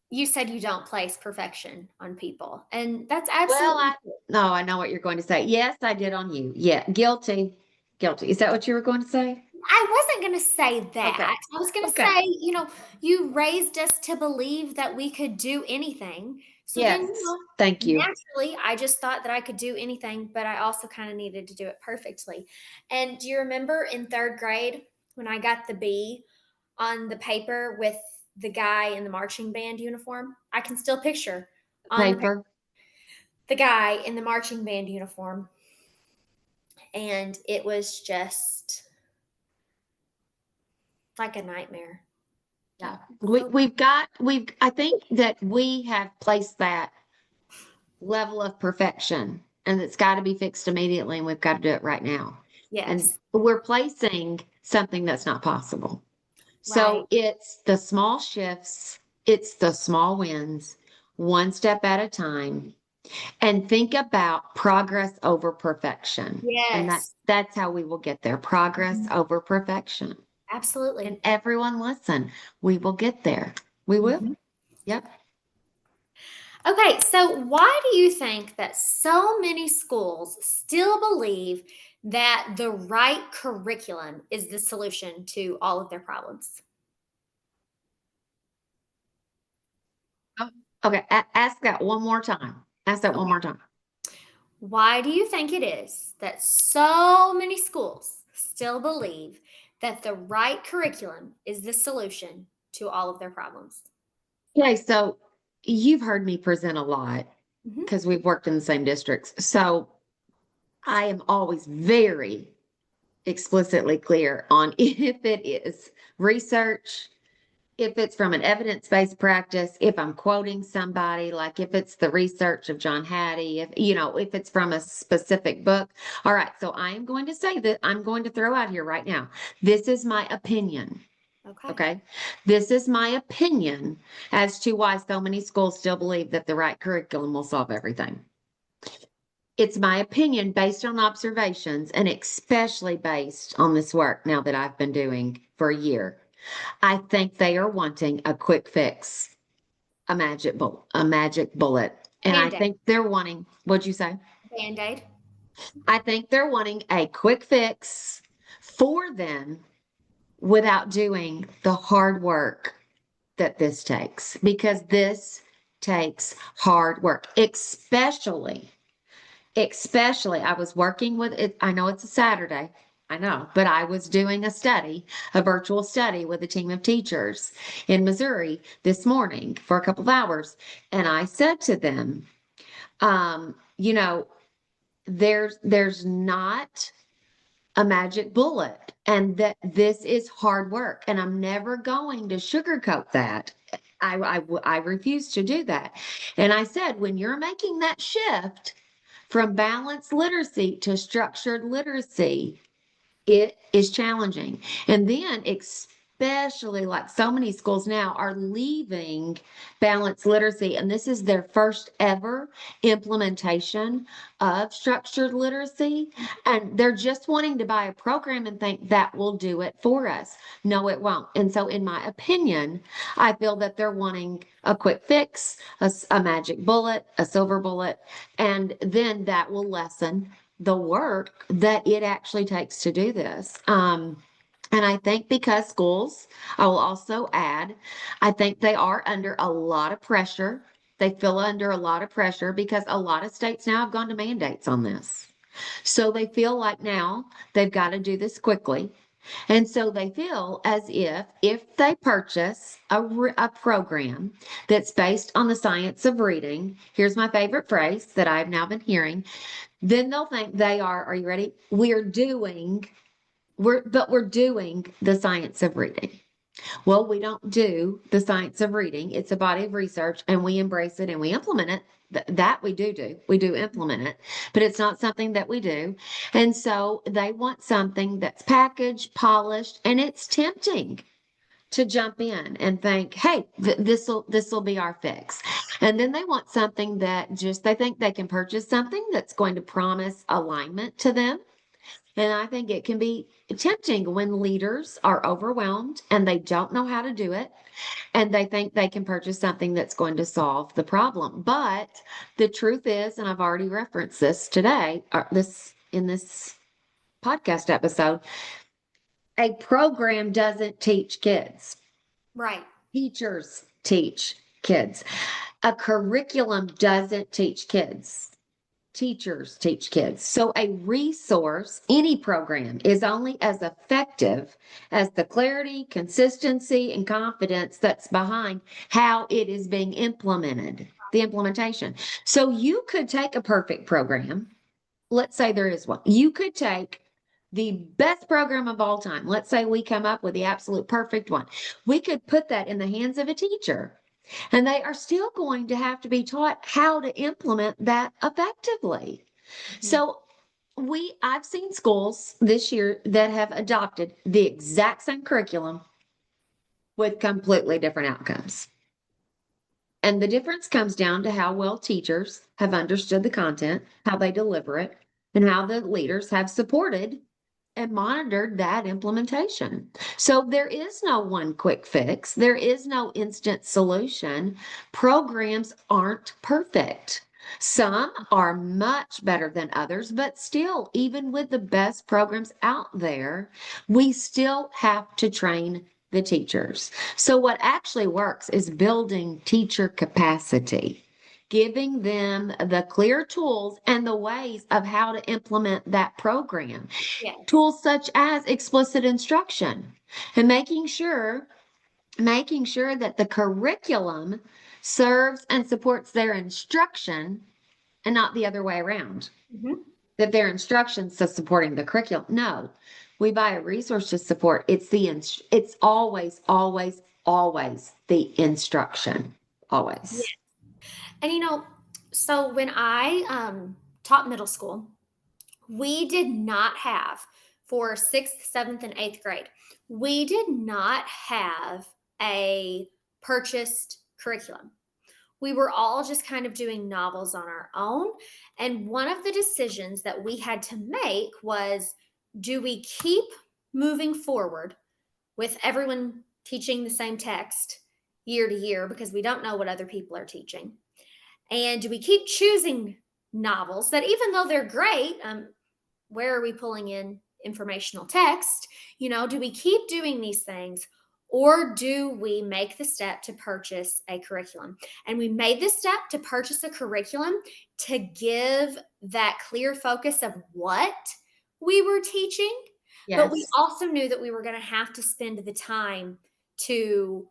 you said you don't place perfection on people, and that's Well, absolutely no, I know what you're going to say. Yes, I did on you. Yeah, guilty. Guilty. Is that what you were going to say? I wasn't going to say Okay. that. I was going to Okay. say, you raised us to believe that we could do anything. So then, Yes. Thank you. naturally, I just thought that I could do anything, but I also kind of needed to do it perfectly. And do you remember in third grade when I got the B on the paper with the guy in the marching band uniform? I can still picture on Paper. the guy in the marching band uniform. And it was just like a nightmare. Yeah. So I think that we have placed that. level of perfection, and it's got to be fixed immediately, and we've got to do it right now. And Yes. we're placing something that's not possible. Right. So it's the small shifts, it's the small wins, one step at a time, and think about progress over perfection. And Yes. that's how we will get there. Progress Mhm. over perfection. And Absolutely. everyone listen, we will get there. We will. Mhm. Yep. Okay, so why do you think that so many schools still believe that the right curriculum is the solution to all of their problems? Oh, okay. Ask that one more time. Ask that one Okay. more time. Why do you think it is that so many schools still believe that the right curriculum is the solution to all of their problems? Okay. So you've heard me present a lot Mhm. because we've worked in the same districts. So I am always very explicitly clear on if it is research, if it's from an evidence-based practice, if I'm quoting somebody, like if it's the research of John Hattie, if it's from a specific book. All right, so I am going to say that I'm going to throw out here right now. This is my opinion. Okay. Okay. This is my opinion as to why so many schools still believe that the right curriculum will solve everything. It's my opinion based on observations and especially based on this work now that I've been doing for a year. I think they are wanting a quick fix, a magic bullet. And I Band-Aid. think they're wanting, what'd you say? Band-Aid. I think they're wanting a quick fix for them without doing the hard work that this takes, because this takes hard work, especially I was working with it. I know it's a Saturday. I know, but I was doing a virtual study with a team of teachers in Missouri this morning for a couple of hours. And I said to them, um, you know, there's not a magic bullet, and that this is hard work, and I'm never going to sugarcoat that. I refuse to do that. And I said, when you're making that shift from balanced literacy to structured literacy, it is challenging. And then, especially like so many schools now are leaving balanced literacy, and this is their first ever implementation of structured literacy. And they're just wanting to buy a program and think that will do it for us. No, it won't. And so, in my opinion, I feel that they're wanting a quick fix, a magic bullet, a silver bullet, and then that will lessen the work that it actually takes to do this. And I think because schools, I will also add, I think they are under a lot of pressure. They feel under a lot of pressure because a lot of states now have gone to mandates on this. So they feel like now they've got to do this quickly. And so they feel as if they purchase a program that's based on the science of reading, here's my favorite phrase that I've now been hearing, then they'll think are you ready? We're doing the science of reading. Well, we don't do the science of reading. It's a body of research and we embrace it and we implement it. That we do. We do implement it, but it's not something that we do. And so they want something that's packaged, polished, and it's tempting to jump in and think, hey, this will be our fix. And then they want something that just they think they can purchase something that's going to promise alignment to them. And I think it can be tempting when leaders are overwhelmed and they don't know how to do it, and they think they can purchase something that's going to solve the problem. But the truth is, and I've already referenced this today, or this in this podcast episode, a program doesn't teach kids. Right. Teachers teach kids. A curriculum doesn't teach kids. Teachers teach kids. So a resource, any program, is only as effective as the clarity, consistency, and confidence that's behind how it is being implemented, the implementation. So you could take a perfect program. Let's say there is one. You could take the best program of all time. Let's say we come up with the absolute perfect one. We could put that in the hands of a teacher. And they are still going to have to be taught how to implement that effectively. Mhm. So I've seen schools this year that have adopted the exact same curriculum with completely different outcomes. And the difference comes down to how well teachers have understood the content, how they deliver it, and how the leaders have supported and monitored that implementation. So there is no one quick fix, there is no instant solution. Programs aren't perfect. Some are much better than others, but still, even with the best programs out there, we still have to train the teachers. So, what actually works is building teacher capacity, giving them the clear tools and the ways of how to implement that program. Yes. Tools such as explicit instruction and making sure that the curriculum serves and supports their instruction and not the other way around. Mhm. That their instructions to supporting the curriculum. No, we buy a resource to support. It's always, always, always the instruction. Yeah. Always. And so when I taught middle school, we did not have for sixth, seventh, and eighth grade, we did not have a purchased curriculum. We were all just kind of doing novels on our own. And one of the decisions that we had to make was, do we keep moving forward with everyone teaching the same text year to year because we don't know what other people are teaching? And do we keep choosing novels that, even though they're great, where are we pulling in informational text? Do we keep doing these things, or do we make the step to purchase a curriculum? And we made the step to purchase a curriculum to give that clear focus of what we were teaching. But we Yes. also knew that we were going to have to spend the time to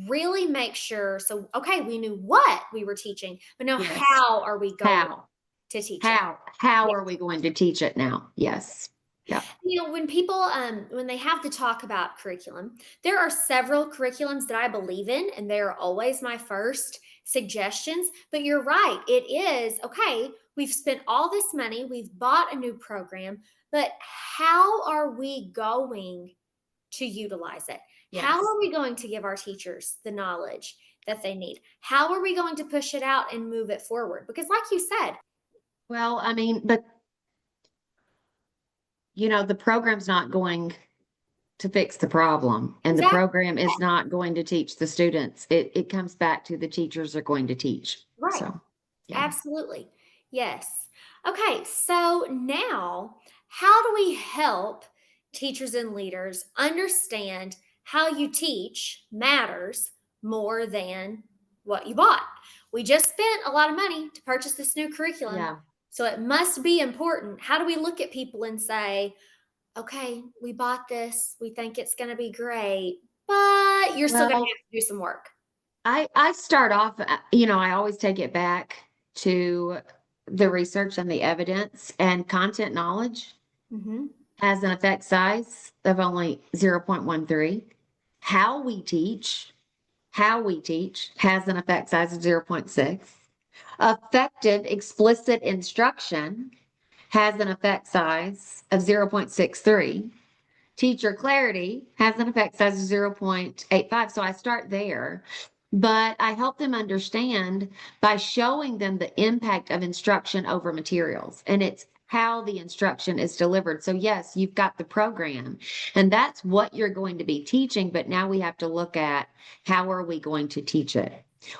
really make sure. So, okay, we knew what we were teaching, but now Yes. how are we going How? to teach it? How are we going to teach it now? Yes. Yeah. When people when they have to talk about curriculum, there are several curriculums that I believe in, and they're always my first suggestions. But you're right, it is okay. We've spent all this money, we've bought a new program, but how are we going to utilize it? How Yes. are we going to give our teachers the knowledge that they need? How are we going to push it out and move it forward? Because, like you said, Well, I mean, but the program's not going to fix the problem, and the exactly program is not going to teach the students. It comes back to the teachers are going to teach. right. So, yeah. Absolutely. Yes. Okay, so now how do we help teachers and leaders understand how you teach matters more than what you bought? We just spent a lot of money to purchase this new curriculum, Yeah. so it must be important. How do we look at people and say, okay, we bought this, we think it's going to be great, but you're still going to Well, have to do some work? I start off, I always take it back to the research and the evidence, and content knowledge Hmm. has an effect size of only 0.13. How we teach, how we teach has an effect size of zero point 0.6. Effective explicit instruction has an effect size of 0.63. Teacher clarity has an effect size of 0.85. So I start there, but I help them understand by showing them the impact of instruction over materials. And it's how the instruction is delivered. So, yes, you've got the program, and that's what you're going to be teaching. But now we have to look at how are we going to teach it?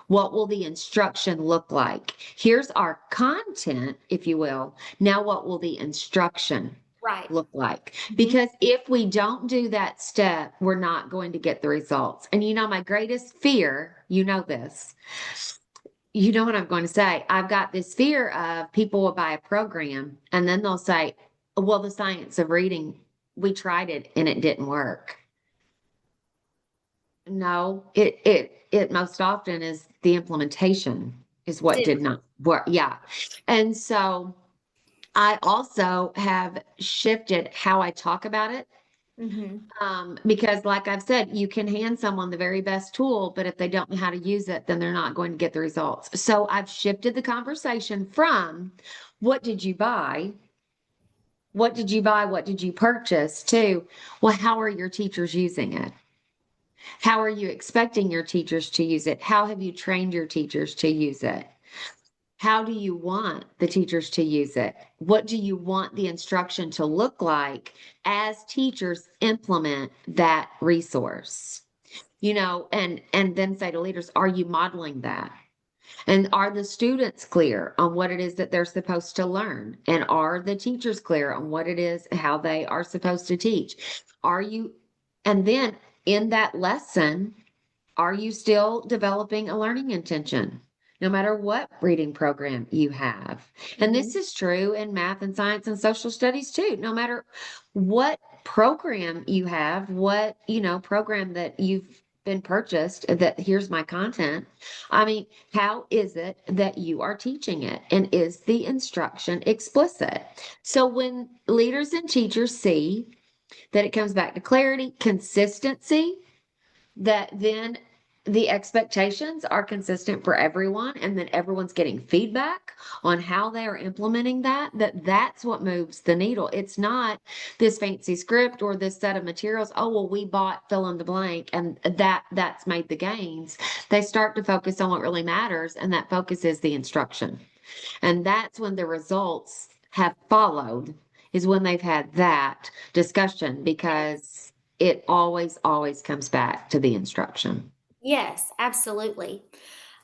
What will the instruction look like? Here's our content, if you will. Now, what will the instruction Right. look like? Mhm. Because if we don't do that step, we're not going to get the results. And my greatest fear, this, what I'm going to say. I've got this fear of people will buy a program and then they'll say, well, the science of reading, we tried it and it didn't work. No, it most often is the implementation is what Did did not work. Yeah. And so I also have shifted how I talk about it. Mhm. Because like I've said, you can hand someone the very best tool, but if they don't know how to use it, then they're not going to get the results. So I've shifted the conversation from what did you buy? What did you buy? What did you purchase? To, well, how are your teachers using it? How are you expecting your teachers to use it? How have you trained your teachers to use it? How do you want the teachers to use it? What do you want the instruction to look like as teachers implement that resource? And then say to leaders, are you modeling that? And are the students clear on what it is that they're supposed to learn? And are the teachers clear on what it is, how they are supposed to teach? Are you, and then in that lesson, are you still developing a learning intention? No matter what reading program you have. And this Mhm. is true in math and science and social studies too. No matter what program you have, program that you've been purchased, that here's my content. I mean, how is it that you are teaching it? And is the instruction explicit? So when leaders and teachers see that it comes back to clarity, consistency, that then the expectations are consistent for everyone, and then everyone's getting feedback on how they are implementing that's what moves the needle. It's not this fancy script or this set of materials. Oh, well, we bought fill in the blank and that's made the gains. They start to focus on what really matters, and that focus is the instruction. And that's when the results have followed, is when they've had that discussion, because it always, always comes back to the instruction. Yes, absolutely.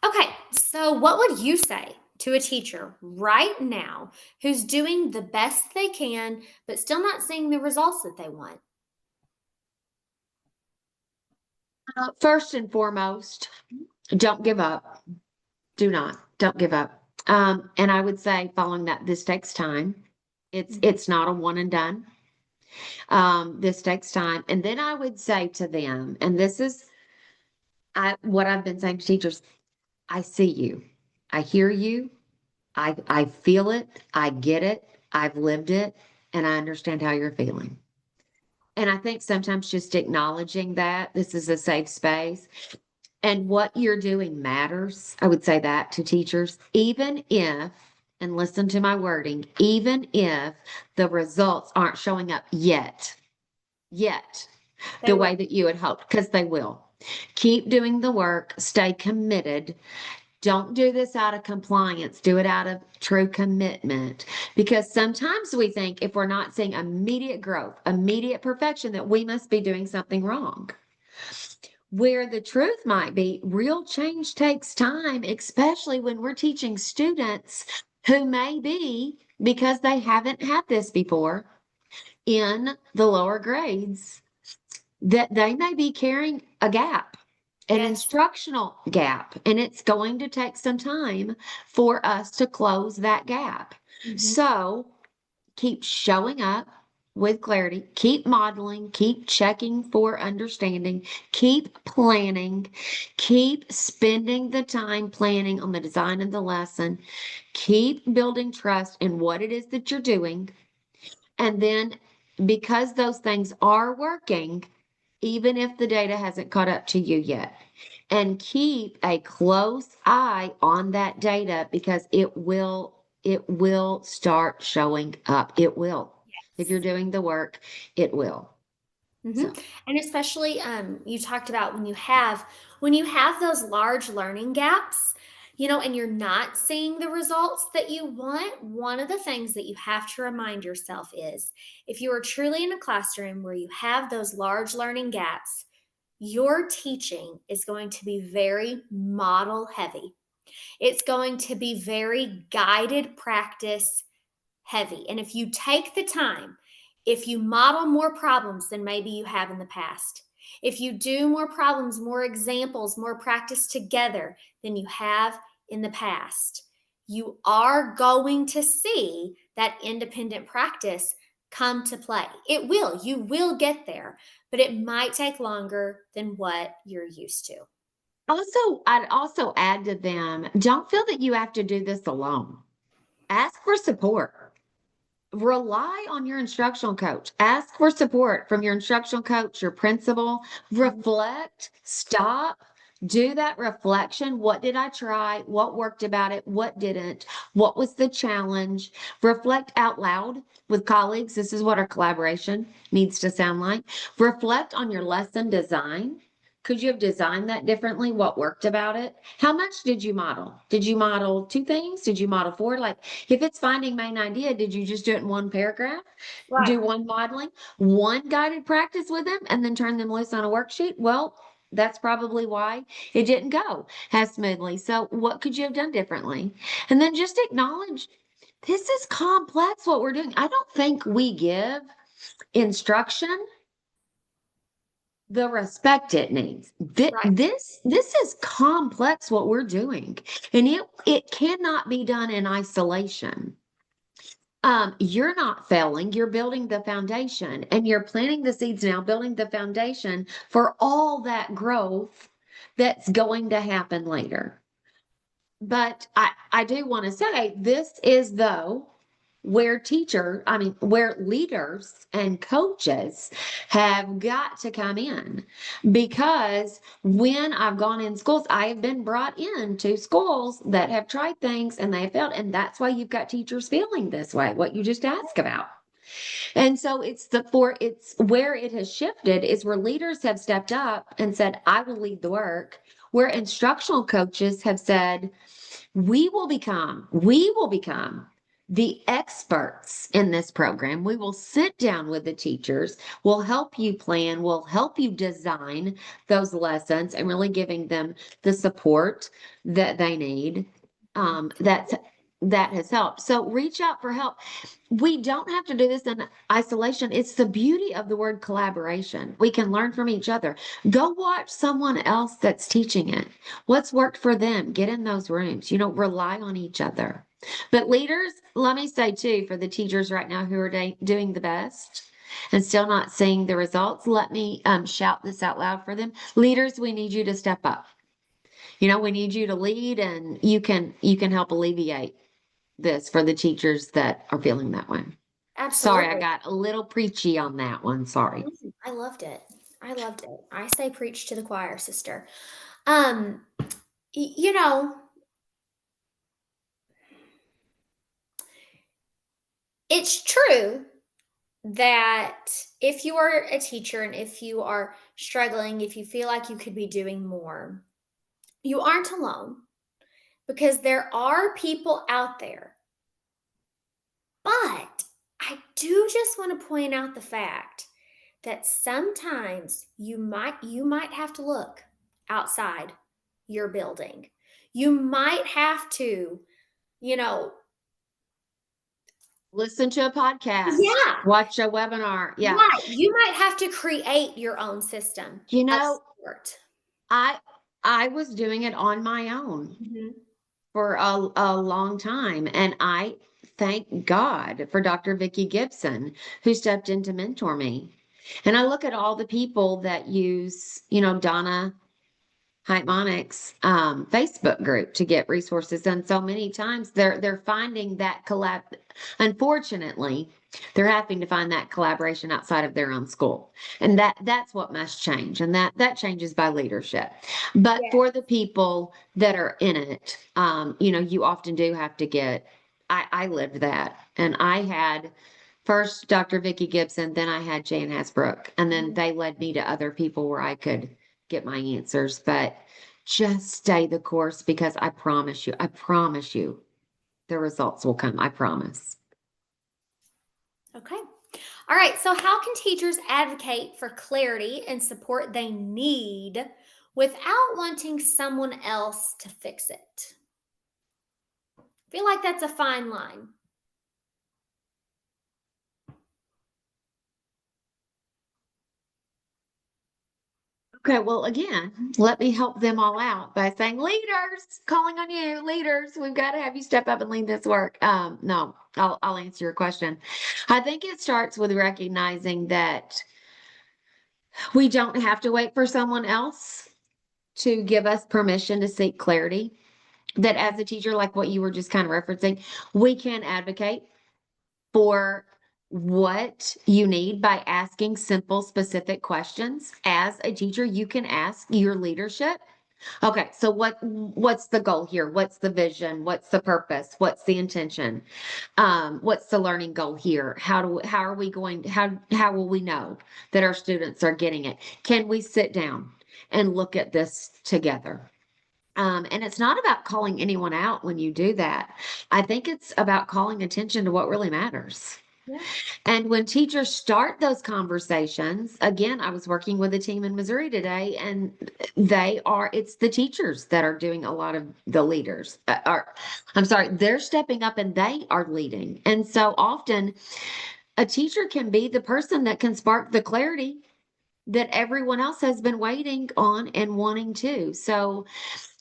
Okay, so what would you say to a teacher right now who's doing the best they can, but still not seeing the results that they want? First and foremost, don't give up. Do not, don't give up. And I would say, following that, this takes time. It's Mhm. it's not a one and done. This takes time. And then I would say to them, and this is what I've been saying to teachers, I see you. I hear you. I feel it. I get it. I've lived it, and I understand how you're feeling. And I think sometimes just acknowledging that this is a safe space and what you're doing matters. I would say that to teachers, even if, and listen to my wording, even if the results aren't showing up yet, They the will. way that you had hoped, because they will. Keep doing the work, stay committed. Don't do this out of compliance. Do it out of true commitment. Because sometimes we think if we're not seeing immediate growth, immediate perfection, that we must be doing something wrong. Where the truth might be, real change takes time, especially when we're teaching students who may be, because they haven't had this before in the lower grades, that they may be carrying a gap, an Yes. instructional gap, and it's going to take some time for us to close that gap. Mhm. So keep showing up with clarity, keep modeling, keep checking for understanding, keep planning, keep spending the time planning on the design of the lesson, keep building trust in what it is that you're doing. And then, because those things are working, even if the data hasn't caught up to you yet, and keep a close eye on that data, because it will start showing up. It will. If you're doing the work, it will. So, Mhm. And especially, you talked about when you have those large learning gaps, and you're not seeing the results that you want, one of the things that you have to remind yourself is if you are truly in a classroom where you have those large learning gaps, your teaching is going to be very model heavy. It's going to be very guided practice heavy. And if you take the time, if you model more problems than maybe you have in the past, if you do more problems, more examples, more practice together than you have in the past, you are going to see that independent practice come to play. It will, you will get there, but it might take longer than what you're used to. I'd also add to them, don't feel that you have to do this alone. Ask for support. rely on your instructional coach. Ask for support from your instructional coach, your principal. Reflect, stop, do that reflection. What did I try? What worked about it? What didn't? What was the challenge? Reflect out loud with colleagues. This is what our collaboration needs to sound like. Reflect on your lesson design. Could you have designed that differently? What worked about it? How much did you model? Did you model two things? Did you model four? Like if it's finding main idea, did you just do it in one paragraph? Right. Do one modeling, one guided practice with them, and then turn them loose on a worksheet? Well, that's probably why it didn't go as smoothly. So, what could you have done differently? And then just acknowledge this is complex what we're doing. I don't think we give instruction the respect it needs. Right. This is complex what we're doing, and it cannot be done in isolation. You're not failing, you're building the foundation, and you're planting the seeds now, building the foundation for all that growth that's going to happen later. But I do want to say this is though where leaders and coaches have got to come in, because when I've gone in schools, I have been brought into schools that have tried things and they have failed. And that's why you've got teachers feeling this way, what you just asked about. And so it's where it has shifted is where leaders have stepped up and said, I will lead the work, where instructional coaches have said, we will become the experts in this program. We will sit down with the teachers. We'll help you plan. We'll help you design those lessons and really giving them the support that they need. That has helped. So reach out for help. We don't have to do this in isolation. It's the beauty of the word collaboration. We can learn from each other. Go watch someone else that's teaching it. What's worked for them? Get in those rooms. Rely on each other. But leaders, let me say too, for the teachers right now who are doing the best and still not seeing the results, let me shout this out loud for them. Leaders, we need you to step up. We need you to lead, and you can help alleviate this for the teachers that are feeling that way. Sorry, I Absolutely. got a little preachy on that one. Sorry. I loved it. I loved it. I say preach to the choir, sister. Um, y- you know, it's true that if you are a teacher and if you are struggling, if you feel like you could be doing more, you aren't alone, because there are people out there. But I do just want to point out the fact that sometimes you might have to look outside your building. You might have to, you know, Listen to a podcast, yeah, watch a webinar. Yeah. right. You might have to create your own system You of know, support. I I was doing it on my own Mhm. for a long time, and I thank God for Dr. Vicki Gibson who stepped in to mentor me. And I look at all the people that use, Donna Hyponics Facebook group to get resources. And so many times they're finding that collab. Unfortunately, they're having to find that collaboration outside of their own school. And that's what must change. And that changes by leadership. But Yeah. for the people that are in it, you often do have to get I lived that. And I had first Dr. Vicki Gibson, then I had Jan Hasbrook, and then Mhm. they led me to other people where I could get my answers. But just stay the course, because I promise you, the results will come. I promise. Okay. All right. So, how can teachers advocate for clarity and support they need without wanting someone else to fix it? I feel like that's a fine line. Okay, well, again, let me help them all out by saying, leaders, calling on you, leaders, we've got to have you step up and lead this work. No, I'll answer your question. I think it starts with recognizing that we don't have to wait for someone else to give us permission to seek clarity. That as a teacher, like what you were just kind of referencing, we can advocate. for what you need by asking simple, specific questions. As a teacher, you can ask your leadership, okay, so what's the goal here? What's the vision? What's the purpose? What's the intention? What's the learning goal here? How are we going, how will we know that our students are getting it? Can we sit down and look at this together? And it's not about calling anyone out when you do that. I think it's about calling attention to what really matters. Yeah. And when teachers start those conversations, again, I was working with a team in Missouri today, and it's the teachers that are doing a lot of the leaders. I'm sorry, they're stepping up and they are leading. And so often a teacher can be the person that can spark the clarity that everyone else has been waiting on and wanting to. So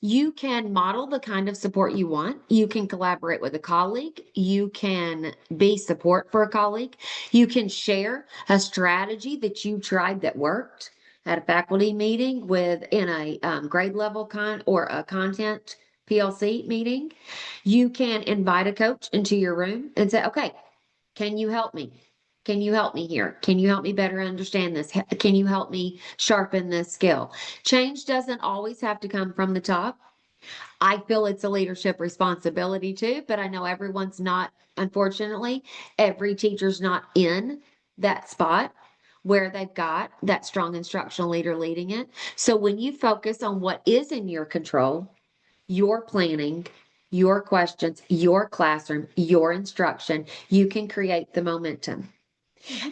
you can model the kind of support you want. You can collaborate with a colleague. You can be support for a colleague. You can share a strategy that you tried that worked at a faculty meeting in a grade level or a content PLC meeting. You can invite a coach into your room and say, okay, can you help me? Can you help me here? Can you help me better understand this? Can you help me sharpen this skill? Change doesn't always have to come from the top. I feel it's a leadership responsibility too, but I know everyone's not, unfortunately, every teacher's not in that spot where they've got that strong instructional leader leading it. So when you focus on what is in your control, your planning, your questions, your classroom, your instruction, you can create the momentum.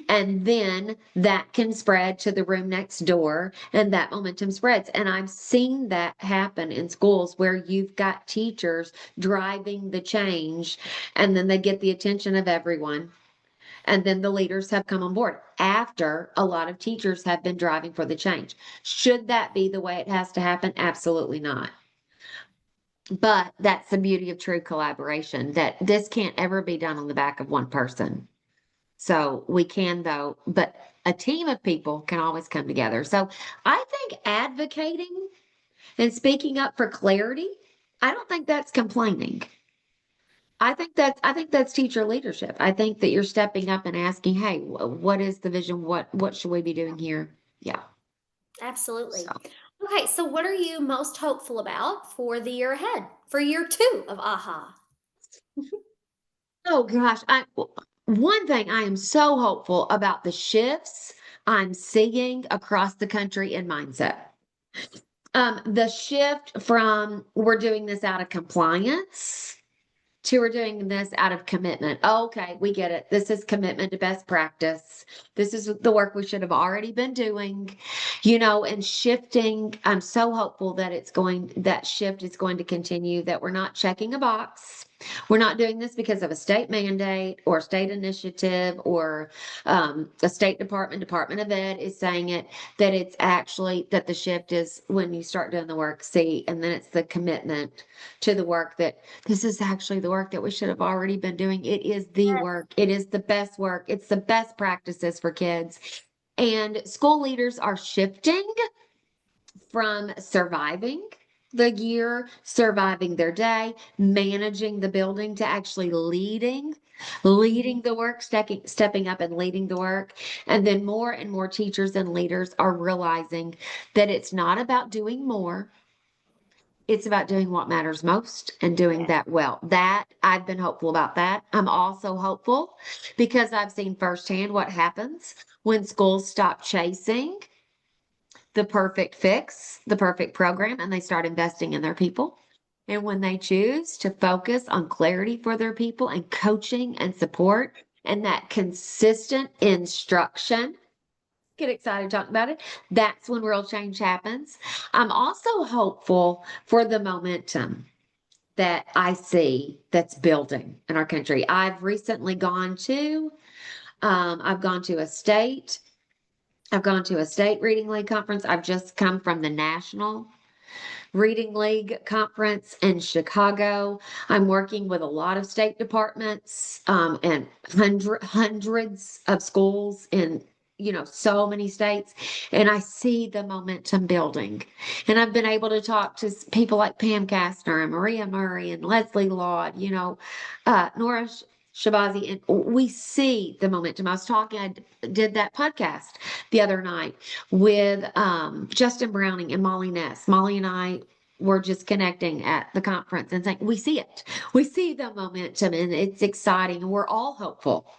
And then that can spread to the room next door, and that momentum spreads. And I've seen that happen in schools where you've got teachers driving the change, and then they get the attention of everyone. And then the leaders have come on board after a lot of teachers have been driving for the change. Should that be the way it has to happen? Absolutely not. But that's the beauty of true collaboration, that this can't ever be done on the back of one person. So we can, though, but a team of people can always come together. So I think advocating and speaking up for clarity, I don't think that's complaining. I think that's teacher leadership. I think that you're stepping up and asking, hey, what is the vision? What should we be doing here? Yeah. Absolutely. So, Okay, so what are you most hopeful about for the year ahead, for year two of AHA? oh gosh, one thing I am so hopeful about the shifts I'm seeing across the country in mindset. The shift from we're doing this out of compliance to we're doing this out of commitment. Oh, okay, we get it. This is commitment to best practice. This is the work we should have already been doing, and shifting. I'm so hopeful that that shift is going to continue, that we're not checking a box. We're not doing this because of a state mandate or state initiative or a state Department of Ed is saying it, that it's actually that the shift is when you start doing the work, see, and then it's the commitment to the work that this is actually the work that we should have already been doing. It is the work. It is the best work. It's the best practices for kids. And school leaders are shifting from surviving the year, surviving their day, managing the building, to actually leading the work, stepping up and leading the work. And then more and more teachers and leaders are realizing that it's not about doing more. It's about doing what matters most and doing Yes. that well. That I've been hopeful about that. I'm also hopeful because I've seen firsthand what happens when schools stop chasing the perfect fix, the perfect program, and they start investing in their people. And when they choose to focus on clarity for their people and coaching and support and that consistent instruction, get excited talking about it. That's when real change happens. I'm also hopeful for the momentum that I see that's building in our country. I've gone to a state reading league conference. I've just come from the national Reading League conference in Chicago. I'm working with a lot of state departments and hundreds of schools in so many states, and I see the momentum building. And I've been able to talk to people like Pam Kastner and Maria Murray and Leslie Laud, Nora Shabazi, and we see the momentum. I did that podcast the other night with Justin Browning and Molly Ness. Molly and I were just connecting at the conference and saying, we see it. We see the momentum and it's exciting. And we're all hopeful.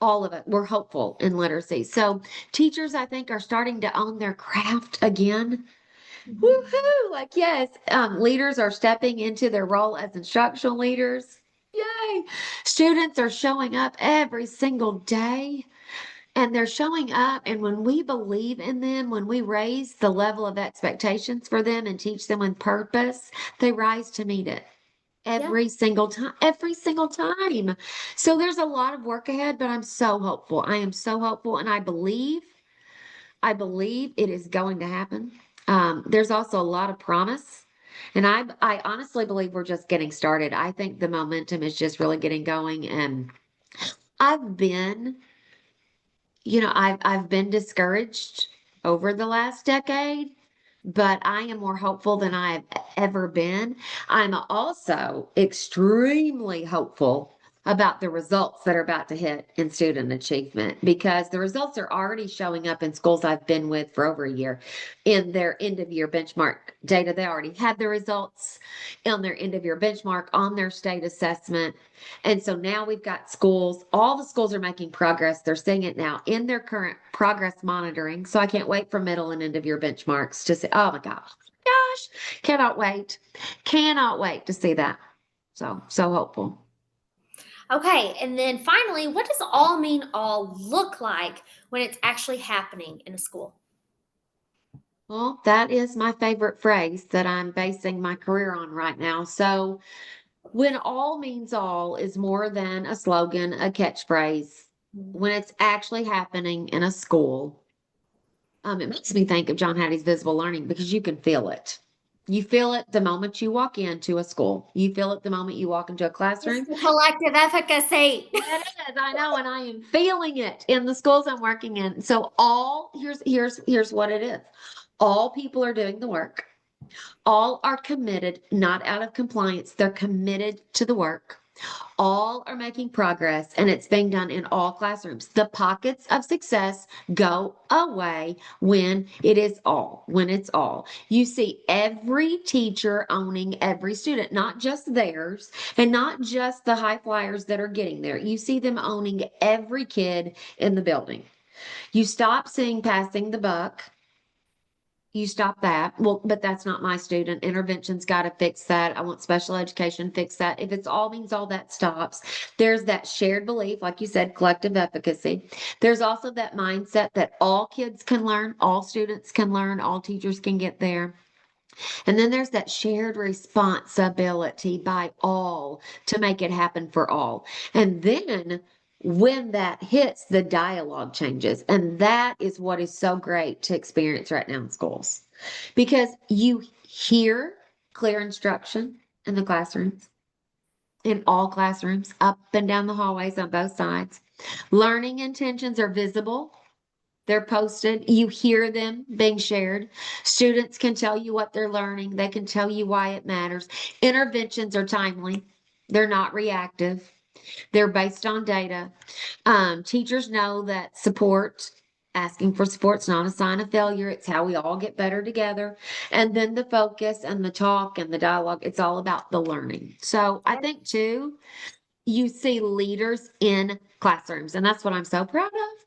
All of it. We're hopeful in literacy. So teachers, I think, are starting to own their craft again. Woohoo! Like, yes, leaders are stepping into their role as instructional leaders. Yay! Students are showing up every single day and they're showing up. And when we believe in them, when we raise the level of expectations for them and teach them with purpose, they rise to meet it Yeah. every single time. So there's a lot of work ahead, but I'm so hopeful. I am so hopeful and I believe it is going to happen. There's also a lot of promise. And I honestly believe we're just getting started. I think the momentum is just really getting going. And I've been, I've been discouraged over the last decade, but I am more hopeful than I have ever been. I'm also extremely hopeful about the results that are about to hit in student achievement because the results are already showing up in schools I've been with for over a year in their end of year benchmark data. They already had the results in their end of year benchmark on their state assessment. And so now we've got schools, all the schools are making progress. They're seeing it now in their current progress monitoring. So I can't wait for middle and end of year benchmarks to see, oh my gosh, cannot wait. Cannot wait to see that. So hopeful. Okay, and then finally, what does all mean all look like when it's actually happening in a school? Well, that is my favorite phrase that I'm basing my career on right now. So when all means all is more than a slogan, a catchphrase, when it's actually happening in a school, it makes me think of John Hattie's visible learning because you can feel it. You feel it the moment you walk into a school. You feel it the moment you walk into a It's classroom. the collective efficacy. It is, I know, and I am feeling it in the schools I'm working in. So here's what it is. All people are doing the work. All are committed, not out of compliance. They're committed to the work. All are making progress, and it's being done in all classrooms. The pockets of success go away when it's all. You see every teacher owning every student, not just theirs, and not just the high flyers that are getting there. You see them owning every kid in the building. You stop seeing passing the buck. You stop that. Well, but that's not my student. Intervention's got to fix that. I want special education fix that. If it's all means all, that stops. There's that shared belief, like you said, collective efficacy. There's also that mindset that all kids can learn, all students can learn, all teachers can get there. And then there's that shared responsibility by all to make it happen for all. And then when that hits, the dialogue changes. And that is what is so great to experience right now in schools because you hear clear instruction in the classrooms, in all classrooms, up and down the hallways on both sides. Learning intentions are visible. They're posted. You hear them being shared. Students can tell you what they're learning. They can tell you why it matters. Interventions are timely. They're not reactive. They're based on data. Teachers know that asking for support's not a sign of failure. It's how we all get better together. And then the focus and the talk and the dialogue, it's all about the learning. So I think too, you see leaders in classrooms, and that's what I'm so proud of.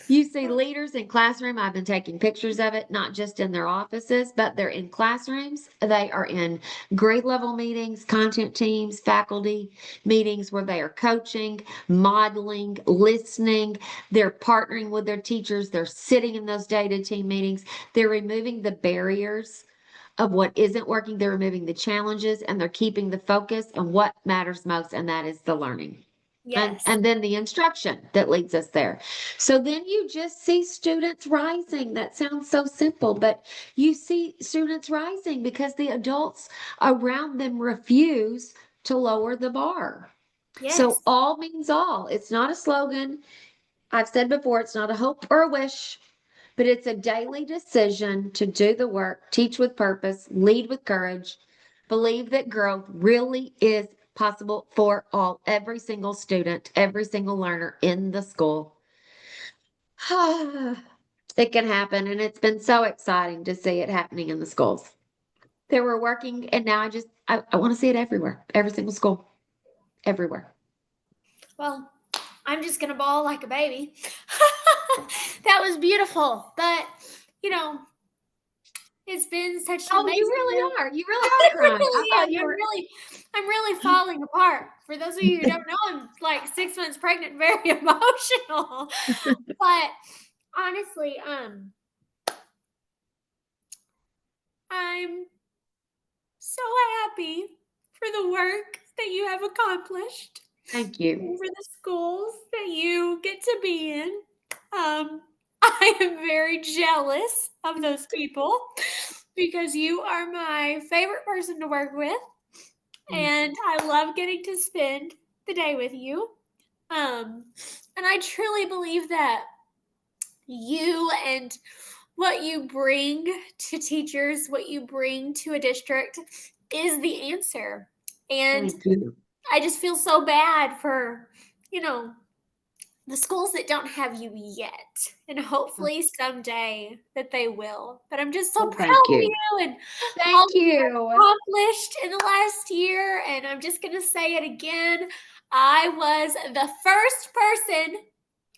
You see leaders in classroom. I've been taking pictures of it, not just in their offices, but they're in classrooms. They are in grade level meetings, content teams, faculty meetings where they are coaching, modeling, listening. They're partnering with their teachers. They're sitting in those data team meetings. They're removing the barriers of what isn't working. They're removing the challenges and they're keeping the focus on what matters most, and that is the learning. Yes. And then the instruction that leads us there. So then you just see students rising. That sounds so simple, but you see students rising because the adults around them refuse to lower the bar. So Yes. all means all. It's not a slogan. I've said before, it's not a hope or a wish, but it's a daily decision to do the work, teach with purpose, lead with courage, believe that growth really is possible for all, every single student, every single learner in the school. It can happen, and it's been so exciting to see it happening in the schools. They were working, and now I want to see it everywhere, every single school, everywhere. Well, I'm just gonna bawl like a baby. That was beautiful, but you know, it's been such an Oh, you amazing really year. are. You really I are crying. I really thought am. you were. I'm really falling apart. For those of you who don't know, I'm like 6 months pregnant, very emotional. But honestly, I'm so happy for the work that you have accomplished Thank you. and for the schools that you get to be in. Um, I am very jealous of those people because you are my favorite person to work with, and I love getting to spend the day with you. Um, and I truly believe that you and what you bring to teachers, what you bring to a district is the answer. And Thank you. I just feel so bad for, you know, the schools that don't have you yet. And hopefully someday that they will. But I'm just so Well, proud thank of you. you and all Thank that you you. accomplished in the last year. And I'm just going to say it again. I was the first person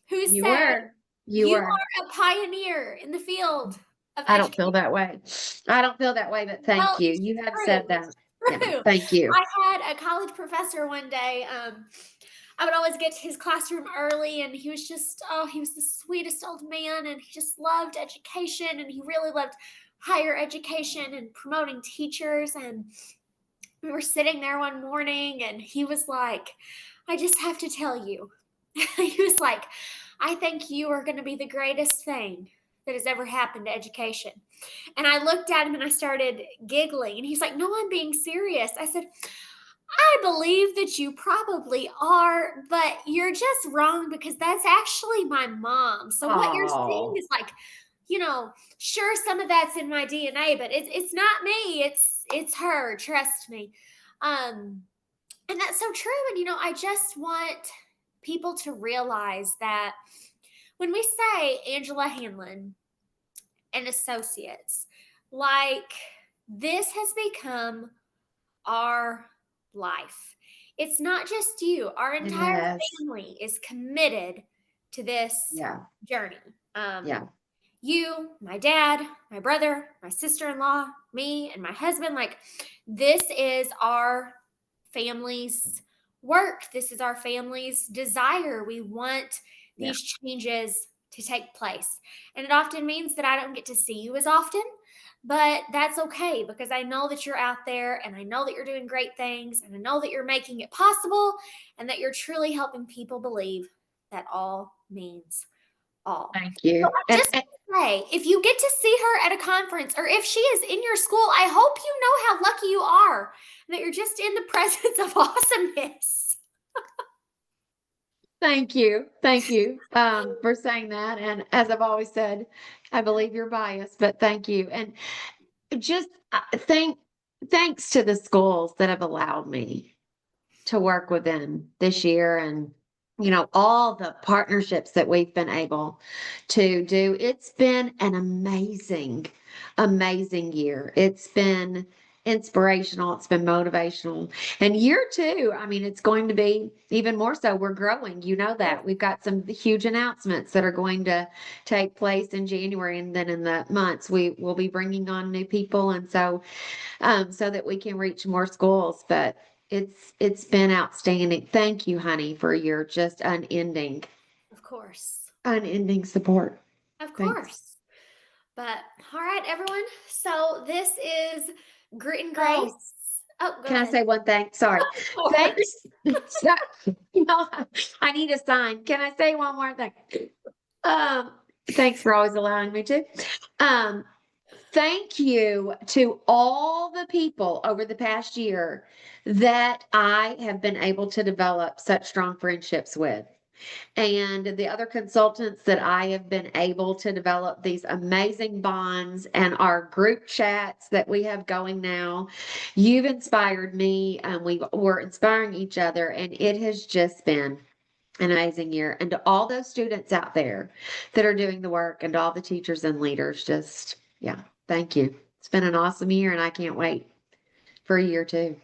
who You said, were. You you were. are a pioneer in the field of I don't feel education. that way. I don't feel that way, but thank Well, you. it's You have true. said that. It's Yeah. true. Thank you. I had a college professor one day. I would always get to his classroom early, and he was just, oh, he was the sweetest old man, and he just loved education, and he really loved higher education and promoting teachers. And we were sitting there one morning, and he was like, I just have to tell you. He was like, I think you are going to be the greatest thing that has ever happened to education. And I looked at him and I started giggling. And he's like, no, I'm being serious. I said, I believe that you probably are, but you're just wrong because that's actually my mom. So what you're seeing Oh, is like, sure, some of that's in my DNA, but it's not me. It's her. Trust me. Um, and that's so true. And I just want people to realize that when we say Angela Hanlin and associates, like this has become our life. It's not just you. Our entire yes. family is committed to this Yeah. journey. Um, Yeah. you, my dad, my brother, my sister-in-law, me, and my husband, like this is our family's work. This is our family's desire. We want Yeah. these changes to take place. And it often means that I don't get to see you as often, but that's okay because I know that you're out there and I know that you're doing great things and I know that you're making it possible and that you're truly helping people believe that all means all. Thank So you. I just say, if you get to see her at a conference or if she is in your school, I hope you know how lucky you are that you're just in the presence of awesomeness. Thank you. Thank you for saying that. And as I've always said, I believe you're biased, but thank you. And just thanks to the schools that have allowed me to work with them this year, and all the partnerships that we've been able to do. It's been an amazing year. It's been inspirational, it's been motivational, and year two, I mean, it's going to be even more so. We're growing, that we've got some huge announcements that are going to take place in January, and then in the months we will be bringing on new people, and so that we can reach more schools. But it's been outstanding. Thank you, honey, for your just Of course. unending support. Of Thanks. course. But all right, everyone. So this is Grit and Grace. Oh, Oh, go can I ahead. say one thing? Sorry. Of course. Thanks. So, you know, I need a sign. Can I say one more thing? Um, Thanks for always allowing me to. Um, Thank you to all the people over the past year that I have been able to develop such strong friendships with. and the other consultants that I have been able to develop these amazing bonds and our group chats that we have going now. You've inspired me, and we're inspiring each other, and it has just been an amazing year. And to all those students out there that are doing the work, and to all the teachers and leaders, just, yeah, thank you. It's been an awesome year, and I can't wait for a year two.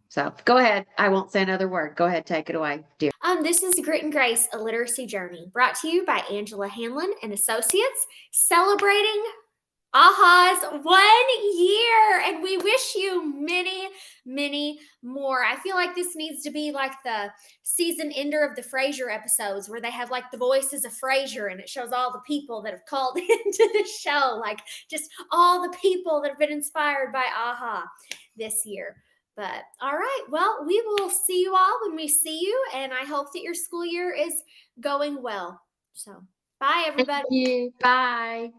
So go ahead. I won't say another word. Go ahead, take it away, dear. This is Grit and Grace, a literacy journey, brought to you by Angela Hanlin and Associates, celebrating AHA's 1 year, and we wish you many, many more. I feel like this needs to be like the season ender of the Frasier episodes, where they have like the voices of Frasier, and it shows all the people that have called into the show, like just all the people that have been inspired by AHA this year. But all right, well, we will see you all when we see you, and I hope that your school year is going well. So, bye, everybody. Thank you. Bye.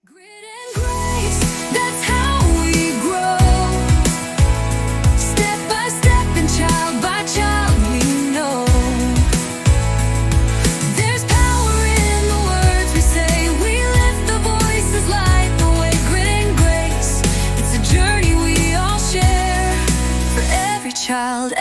Grit and grace, that's how we grow. Step by step and child by child we know. There's power in the words we say. We lift the voices light the way. Grit and grace, it's a journey we all share. For every child,